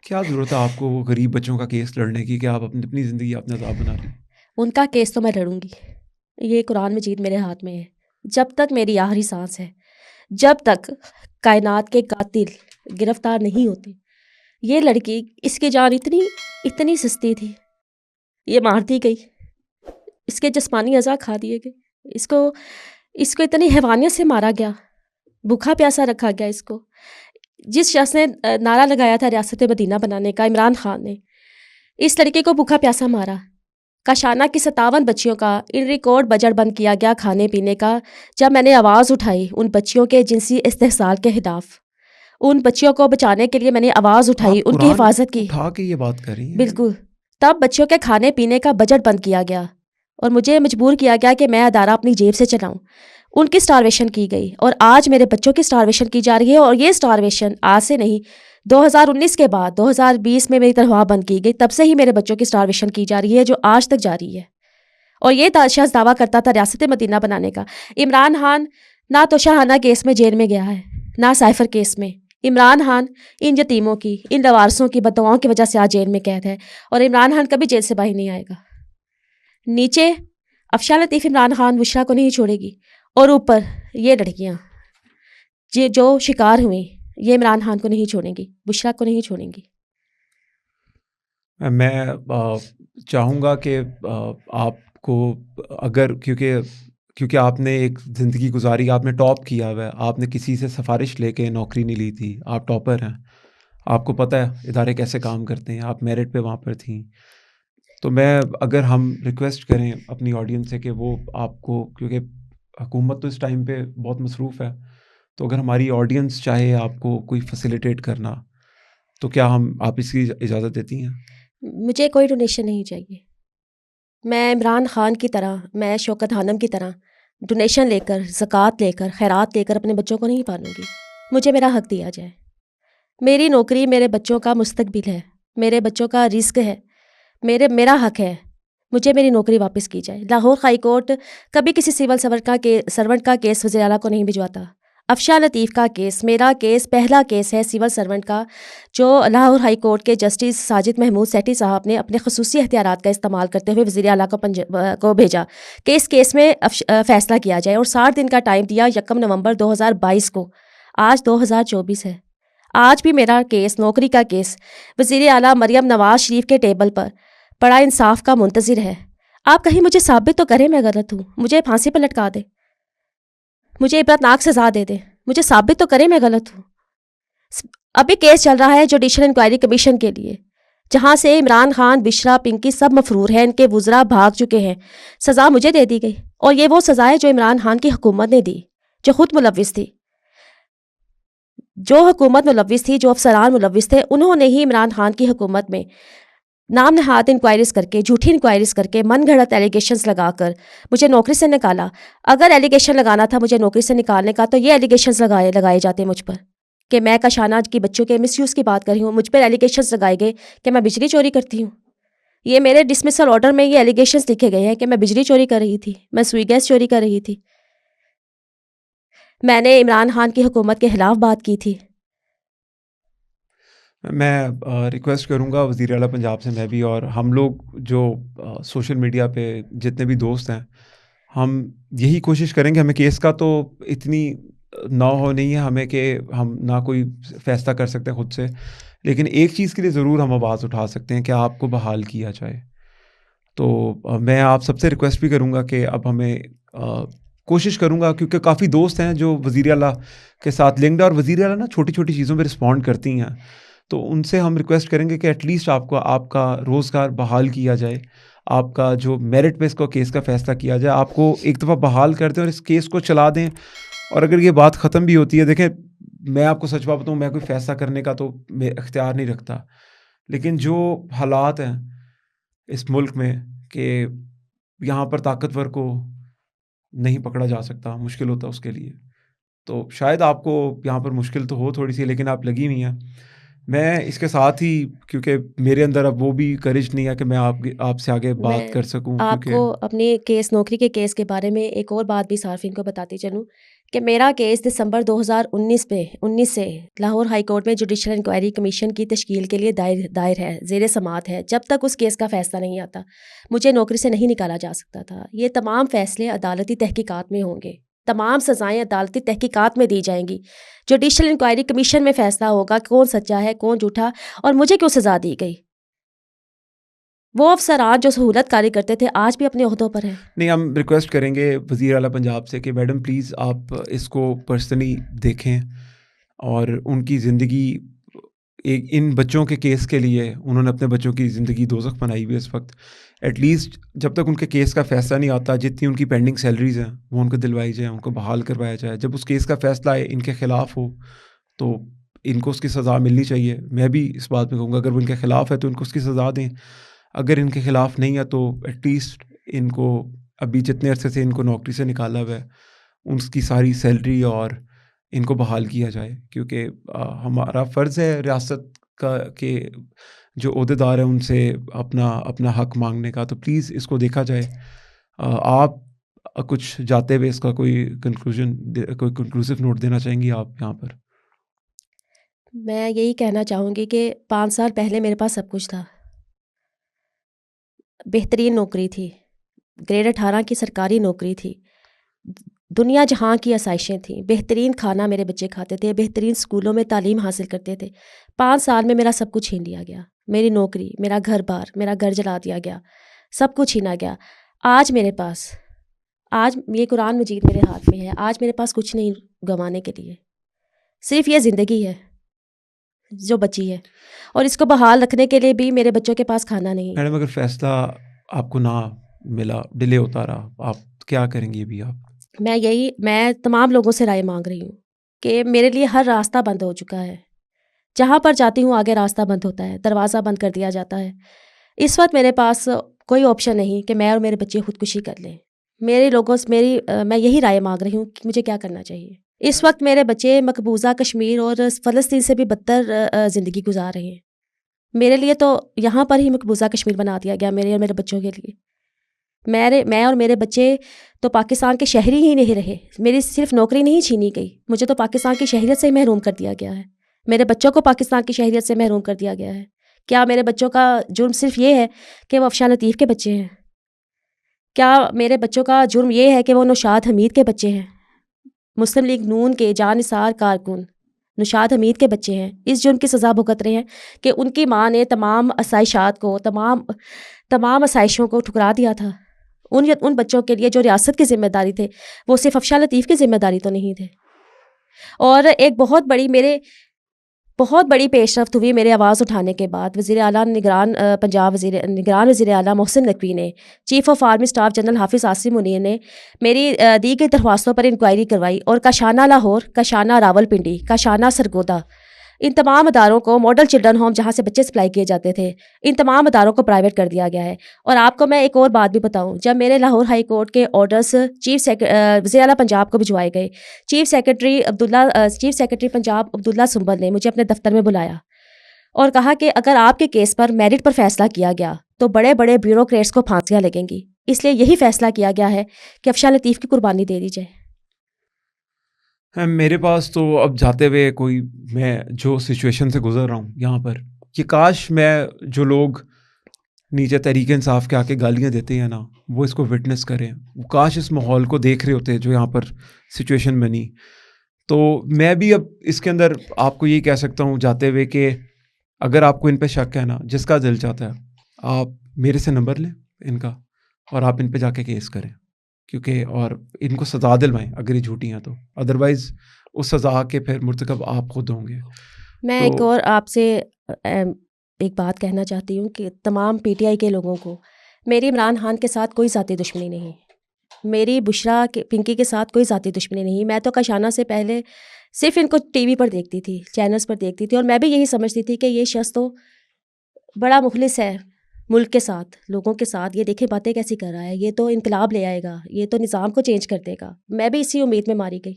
کیا ضرورت ہے آپ کو وہ غریب بچوں کا کیس لڑنے کی کہ آپ اپنی زندگی اپنے عذاب بنا لیں؟ ان کا کیس تو میں لڑوں گی، یہ قرآن مجید میرے ہاتھ میں ہے، جب تک میری آخری سانس ہے، جب تک کائنات کے قاتل گرفتار نہیں ہوتے۔ یہ لڑکی، اس کی جان اتنی سستی تھی، یہ مار دی گئی، اس کے جسمانی اعضاء کھا دیے گئے، اس کو اتنی حیوانیت سے مارا گیا، بھوکا پیاسا رکھا گیا۔ اس کو جس شخص نے نعرہ لگایا تھا ریاست مدینہ بنانے کا، عمران خان نے اس لڑکے کو بھوکا پیاسا مارا۔ کاشانہ کی 57 بچیوں کا ان ریکارڈ بجٹ بند کیا گیا کھانے پینے کا۔ جب میں نے آواز اٹھائی ان بچیوں کے جنسی استحصال کے خلاف، ان بچیوں کو بچانے کے لیے میں نے آواز اٹھائی، ان کی حفاظت کی، اٹھا کے یہ بات کر رہی ہیں؟ بالکل، تب بچیوں کے کھانے پینے کا بجٹ بند کیا گیا اور مجھے مجبور کیا گیا کہ میں ادارہ اپنی جیب سے چلاؤں۔ ان کی سٹارویشن کی گئی اور آج میرے بچوں کی سٹارویشن کی جا رہی ہے، اور یہ سٹارویشن آج سے نہیں، 2019 کے بعد 2020 میں میری تنخواہ بند کی گئی، تب سے ہی میرے بچوں کی سٹارویشن کی جا رہی ہے، جو آج تک جاری ہے۔ اور یہ شخص دعویٰ کرتا تھا ریاست مدینہ بنانے کا۔ عمران خان نہ تو شاہانہ کیس میں جیل میں گیا ہے، نہ سائفر کیس میں۔ عمران خان ان یتیموں کی، ان لوارثوں کی بددعاؤں کی وجہ سے آج جیل میں قید ہے، اور عمران خان کبھی جیل سے باہر نہیں آئے گا۔ نیچے افشاں لطیف عمران خان بشرا کو نہیں چھوڑے گی، اور اوپر یہ لڑکیاں جو شکار ہوئیں، یہ عمران خان کو نہیں چھوڑیں گی، بشرا کو نہیں چھوڑیں گی۔ میں چاہوں گا کہ آپ کو، اگر کیونکہ آپ نے ایک زندگی گزاری، آپ نے ٹاپ کیا ہوا ہے، آپ نے کسی سے سفارش لے کے نوکری نہیں لی تھی، آپ ٹاپر ہیں، آپ کو پتہ ہے ادارے کیسے کام کرتے ہیں، آپ میرٹ پہ وہاں پر تھیں۔ تو اگر ہم ریکویسٹ کریں اپنی آڈینس سے کہ وہ آپ کو، کیونکہ حکومت تو اس ٹائم پہ بہت مصروف ہے، تو اگر ہماری آڈینس چاہے آپ کو کوئی فیسیلیٹیٹ کرنا، تو کیا آپ اس کی اجازت دیتی ہیں؟ مجھے کوئی ڈونیشن نہیں چاہیے۔ میں عمران خان کی طرح، میں شوکت خانم کی طرح ڈونیشن لے کر، زکوٰۃ لے کر، خیرات لے کر اپنے بچوں کو نہیں پالوں گی۔ مجھے میرا حق دیا جائے۔ میری نوکری میرے بچوں کا مستقبل ہے، میرے بچوں کا رزق ہے، میرا حق ہے، مجھے میری نوکری واپس کی جائے۔ لاہور ہائی کورٹ کبھی کسی سول سرونٹ کا کیس وزیر اعلیٰ کو نہیں بھجواتا۔ افشاں لطیف کا کیس، میرا کیس پہلا کیس ہے سول سرونٹ کا، جو لاہور ہائی کورٹ کے جسٹس ساجد محمود سیٹھی صاحب نے اپنے خصوصی اختیارات کا استعمال کرتے ہوئے وزیر اعلیٰ کو بھیجا کہ اس کیس میں فیصلہ کیا جائے، اور 60 دن کا ٹائم دیا 1 نومبر 2022 کو۔ آج 2024 ہے، آج بھی میرا کیس، نوکری کا کیس، وزیر اعلیٰ مریم نواز شریف کے ٹیبل پر بڑا انصاف کا منتظر ہے. آپ کہیں مجھے ثابت تو کریں میں غلط ہوں, مجھے پھانسی پر لٹکا دیں, مجھے عبرتناک سزا دے دیں, مجھے ثابت تو کریں میں غلط ہوں. ابھی کیس چل رہا ہے جوڈیشل انکوائری کمیشن کے لیے, جہاں سے عمران خان, بشرا, پنکی سب مفرور ہیں, ان کے وزراء بھاگ چکے ہیں. سزا مجھے دے دی گئی, اور یہ وہ سزا ہے جو عمران خان کی حکومت نے دی, جو خود ملوث تھی. جو حکومت ملوث تھی, جو افسران ملوث تھے, انہوں نے ہی عمران خان کی حکومت میں نام نہاد انکوائریز کر کے, جھوٹی انکوائریز کر کے, من گھڑت ایلیگیشنز لگا کر مجھے نوکری سے نکالا. اگر ایلیگیشن لگانا تھا مجھے نوکری سے نکالنے کا, تو یہ ایلیگیشنز لگائے جاتے مجھ پر کہ میں کاشانہ کی بچوں کے مس یوز کی بات کر رہی ہوں. مجھ پر ایلیگیشنز لگائے گئے کہ میں بجلی چوری کرتی ہوں. یہ میرے ڈسمسل آرڈر میں یہ ایلیگیشنز لکھے گئے ہیں کہ میں بجلی چوری کر رہی تھی, میں سوئی گیس چوری کر رہی تھی, میں نے عمران خان کی حکومت کے خلاف بات کی تھی. میں ریکویسٹ کروں گا وزیر اعلیٰ پنجاب سے, میں بھی اور ہم لوگ جو سوشل میڈیا پہ جتنے بھی دوست ہیں, ہم یہی کوشش کریں گے. ہمیں کیس کا تو اتنی نہ ہو نہیں ہے ہمیں کہ ہم نہ کوئی فیصلہ کر سکتے ہیں خود سے, لیکن ایک چیز کے لیے ضرور ہم آواز اٹھا سکتے ہیں کہ آپ کو بحال کیا جائے. تو میں آپ سب سے ریکویسٹ بھی کروں گا کہ اب ہمیں کوشش کروں گا, کیونکہ کافی دوست ہیں جو وزیر اعلیٰ کے ساتھ لنکڈ, اور وزیر اعلیٰ نا چھوٹی چھوٹی چیزوں پہ رسپونڈ کرتی ہیں, تو ان سے ہم ریکویسٹ کریں گے کہ ایٹ لیسٹ آپ کا روزگار بحال کیا جائے, آپ کا جو میرٹ پہ اس کو کیس کا فیصلہ کیا جائے, آپ کو ایک دفعہ بحال کر دیں اور اس کیس کو چلا دیں. اور اگر یہ بات ختم بھی ہوتی ہے, دیکھیں میں آپ کو سچ بات بتاؤں, میں کوئی فیصلہ کرنے کا تو میں اختیار نہیں رکھتا, لیکن جو حالات ہیں اس ملک میں کہ یہاں پر طاقتور کو نہیں پکڑا جا سکتا, مشکل ہوتا اس کے لیے, تو شاید آپ کو یہاں پر مشکل تو ہو تھوڑی سی, لیکن آپ لگی ہوئی ہیں. میں اس کے ساتھ ہی, کیونکہ میرے اندر اب وہ بھی کرج نہیں ہے کہ میں آپ سے آگے بات میں کر سکوں, آپ کیونکہ کو اپنے کیس, نوکری کے کیس کے بارے میں ایک اور بات بھی صارفین کو بتاتی چلوں کہ میرا کیس دسمبر 2019 سے لاہور ہائی کورٹ میں جوڈیشل انکوائری کمیشن کی تشکیل کے لیے دائر ہے, زیر سماعت ہے. جب تک اس کیس کا فیصلہ نہیں آتا مجھے نوکری سے نہیں نکالا جا سکتا تھا. یہ تمام فیصلے عدالتی تحقیقات میں ہوں گے, تمام سزائیں عدالتی تحقیقات میں دی جائیں گی. جوڈیشل انکوائری کمیشن میں فیصلہ ہوگا کون سچا ہے کون جھوٹا, اور مجھے کیوں سزا دی گئی. وہ افسران جو سہولت کاری کرتے تھے آج بھی اپنے عہدوں پر ہیں. نہیں, ہم ریکویسٹ کریں گے وزیر اعلیٰ پنجاب سے کہ میڈم پلیز آپ اس کو پرسنلی دیکھیں, اور ان کی زندگی ان بچوں کے کیس کے لیے انہوں نے اپنے بچوں کی زندگی دوزخ بنائی ہوئی ہے اس وقت. ایٹ لیسٹ جب تک ان کے کیس کا فیصلہ نہیں آتا, جتنی ان کی پینڈنگ سیلریز ہیں وہ ان کو دلوائی جائیں, ان کو بحال کروایا جائے. جب اس کیس کا فیصلہ ان کے خلاف ہو تو ان کو اس کی سزا ملنی چاہیے. میں بھی اس بات میں کہوں گا اگر وہ ان کے خلاف ہے تو ان کو اس کی سزا دیں, اگر ان کے خلاف نہیں ہے تو ایٹ لیسٹ ان کو ابھی جتنے عرصے سے ان کو نوکری سے نکالا ہوا ہے ان کی ساری سیلری اور ان کو بحال کیا جائے, کیونکہ ہمارا فرض ہے ریاست کا کہ جو عہدیدار ہیں ان سے اپنا حق مانگنے کا. تو پلیز اس کو دیکھا جائے. آپ کچھ جاتے ہوئے اس کا کوئی کنکلوسیو نوٹ دینا چاہیں گی آپ یہاں پر؟ میں یہی کہنا چاہوں گی کہ 5 سال پہلے میرے پاس سب کچھ تھا, بہترین نوکری تھی, گریڈ 18 کی سرکاری نوکری تھی, دنیا جہاں کی آسائشیں تھیں, بہترین کھانا میرے بچے کھاتے تھے, بہترین اسکولوں میں تعلیم حاصل کرتے تھے. 5 سال میں میرا سب کچھ چھین لیا گیا, میری نوکری, میرا گھر بار, میرا گھر جلا دیا گیا, سب کچھ چھینا گیا. آج میرے پاس, آج یہ قرآن مجید میرے ہاتھ میں ہے, آج میرے پاس کچھ نہیں گنوانے کے لیے, صرف یہ زندگی ہے جو بچی ہے, اور اس کو بحال رکھنے کے لیے بھی میرے بچوں کے پاس کھانا نہیں. میڈم اگر فیصلہ آپ کو نہ ملا, ڈیلے ہوتا رہا, آپ کیا کریں گے ابھی؟ میں تمام لوگوں سے رائے مانگ رہی ہوں کہ میرے لیے ہر راستہ بند ہو چکا ہے. جہاں پر جاتی ہوں آگے راستہ بند ہوتا ہے, دروازہ بند کر دیا جاتا ہے. اس وقت میرے پاس کوئی آپشن نہیں کہ میں اور میرے بچے خودکشی کر لیں. میں یہی رائے مانگ رہی ہوں کہ مجھے کیا کرنا چاہیے. اس وقت میرے بچے مقبوضہ کشمیر اور فلسطین سے بھی بدتر زندگی گزار رہے ہیں. میرے لیے تو یہاں پر ہی مقبوضہ کشمیر بنا دیا گیا, میرے اور میرے بچوں کے لیے. میں اور میرے بچے تو پاکستان کے شہری ہی نہیں رہے. میری صرف نوکری نہیں چھینی گئی, مجھے تو پاکستان کی شہریت سے ہی محروم کر دیا گیا ہے. میرے بچوں کو پاکستان کی شہریت سے محروم کر دیا گیا ہے. کیا میرے بچوں کا جرم صرف یہ ہے کہ وہ افشاں لطیف کے بچے ہیں؟ کیا میرے بچوں کا جرم یہ ہے کہ وہ نوشاد حمید کے بچے ہیں؟ مسلم لیگ نون کے جانثار کارکن نوشاد حمید کے بچے ہیں. اس جرم کی سزا بھگت رہے ہیں کہ ان کی ماں نے تمام آسائشات کو, تمام آسائشوں کو ٹھکرا دیا تھا. ان بچوں کے لیے جو ریاست کی ذمہ داری تھے وہ صرف افشاں لطیف کی ذمہ داری تو نہیں تھے. اور ایک بہت بڑی پیش رفت ہوئی میرے آواز اٹھانے کے بعد. وزیر اعلیٰ نگران وزیر اعلیٰ محسن نقوی نے، chief of army staff general حافظ عاصم منیر نے میری دی گئی درخواستوں پر انکوائری کروائی اور کاشانہ لاہور، کاشانہ راول پنڈی، کاشانہ سرگودا، ان تمام اداروں کو ماڈل چلڈرن ہوم جہاں سے بچے سپلائی کیے جاتے تھے، ان تمام اداروں کو پرائیویٹ کر دیا گیا ہے. اور آپ کو میں ایک اور بات بھی بتاؤں، جب میرے لاہور ہائی کورٹ کے آرڈرز وزیر اعلیٰ پنجاب کو بھجوائے گئے، چیف سیکرٹری پنجاب عبداللہ سنبل نے مجھے اپنے دفتر میں بلایا اور کہا کہ اگر آپ کے کیس پر میرٹ پر فیصلہ کیا گیا تو بڑے بڑے بیوروکریٹس کو پھانسیاں لگیں گی، اس لیے یہی فیصلہ کیا گیا ہے کہ افشاں لطیف کی قربانی دے دی جائے. میرے پاس تو اب جاتے ہوئے میں جو سچویشن سے گزر رہا ہوں یہاں پر، کہ کاش میں جو لوگ نیچے تحریک انصاف کے آ کے گالیاں دیتے ہیں نا وہ اس کو وٹنس کریں، وہ کاش اس ماحول کو دیکھ رہے ہوتے جو یہاں پر سچویشن بنی. تو میں بھی اب اس کے اندر آپ کو یہی کہہ سکتا ہوں جاتے ہوئے کہ اگر آپ کو ان پہ شک ہے نا، جس کا دل چاہتا ہے آپ میرے سے نمبر لیں ان کا اور آپ ان پہ جا کے کیس کریں، کیونکہ اور ان کو سزا دلوائیں اگر یہ جھوٹی ہیں تو، ادروائز اس سزا کے پھر مرتکب آپ خود ہوں گے. میں ایک اور آپ سے ایک بات کہنا چاہتی ہوں کہ تمام پی ٹی آئی کے لوگوں کو، میری عمران خان کے ساتھ کوئی ذاتی دشمنی نہیں، میری بشرا پنکی کے ساتھ کوئی ذاتی دشمنی نہیں. میں تو کاشانہ سے پہلے صرف ان کو ٹی وی پر دیکھتی تھی، چینلز پر دیکھتی تھی، اور میں بھی یہی سمجھتی تھی کہ یہ شخص تو بڑا مخلص ہے ملک کے ساتھ، لوگوں کے ساتھ. یہ دیکھیں باتیں کیسی کر رہا ہے، یہ تو انقلاب لے آئے گا، یہ تو نظام کو چینج کر دے گا. میں بھی اسی امید میں ماری گئی.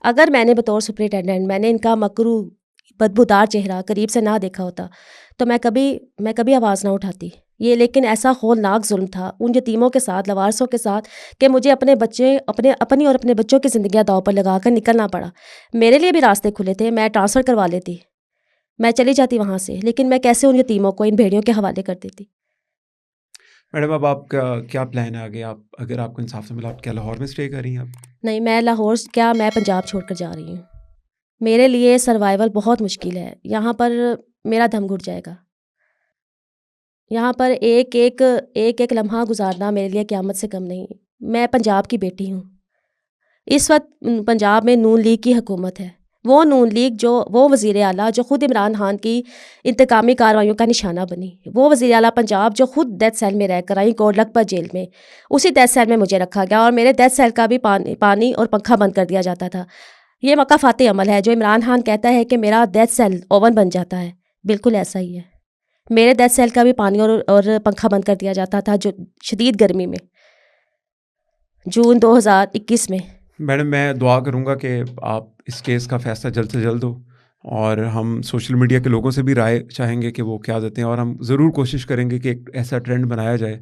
اگر میں نے بطور سپرنٹینڈنٹ میں نے ان کا مکرو بدبودار چہرہ قریب سے نہ دیکھا ہوتا تو میں کبھی آواز نہ اٹھاتی. یہ لیکن ایسا ہولناک ظلم تھا ان یتیموں کے ساتھ، لوارثوں کے ساتھ، کہ مجھے اپنے اور اپنے بچوں کی زندگیاں داؤ پر لگا کر نکلنا پڑا. میرے لیے بھی راستے کھلے تھے، میں ٹرانسفر کروا لیتی، میں چلی جاتی وہاں سے، لیکن میں کیسے ان یتیموں کو ان بھیڑیوں کے حوالے کر دیتی. میڈم اب آپ کا کیا پلان ہے آگے؟ اگر آپ کو انصاف سے ملا، آپ کیا لاہور میں اسٹے کر رہی ہیں آپ؟ نہیں، میں لاہور میں پنجاب چھوڑ کر جا رہی ہوں. میرے لیے سروائیول بہت مشکل ہے، یہاں پر میرا دم گھٹ جائے گا. یہاں پر ایک لمحہ گزارنا میرے لیے قیامت سے کم نہیں. میں پنجاب کی بیٹی ہوں. اس وقت پنجاب میں نون لیگ کی حکومت ہے، وہ نون لیگ وہ وزیر اعلیٰ جو خود عمران خان کی انتقامی کارروائیوں کا نشانہ بنی، وہ وزیر اعلیٰ پنجاب جو خود ڈیتھ سیل میں رہ کر آئی کوٹ لکھپت جیل میں، اسی ڈیتھ سیل میں مجھے رکھا گیا اور میرے ڈیتھ سیل کا بھی پانی اور پنکھا بند کر دیا جاتا تھا. یہ مکہ فاتح عمل ہے جو عمران خان کہتا ہے کہ میرا ڈیتھ سیل اوون بن جاتا ہے، بالکل ایسا ہی ہے. میرے ڈیتھ سیل کا بھی پانی اور پنکھا بند کر دیا جاتا تھا جو شدید گرمی میں جون 2021 میں. میڈم میں دعا کروں گا کہ آپ اس کیس کا فیصلہ جلد سے جلد ہو، اور ہم سوشل میڈیا کے لوگوں سے بھی رائے چاہیں گے کہ وہ کیا دیتے ہیں، اور ہم ضرور کوشش کریں گے کہ ایک ایسا ٹرینڈ بنایا جائے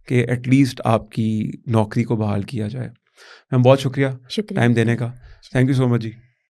کہ ایٹ لیسٹ آپ کی نوکری کو بحال کیا جائے. میم بہت شکریہ ٹائم دینے کا. Thank you so much G.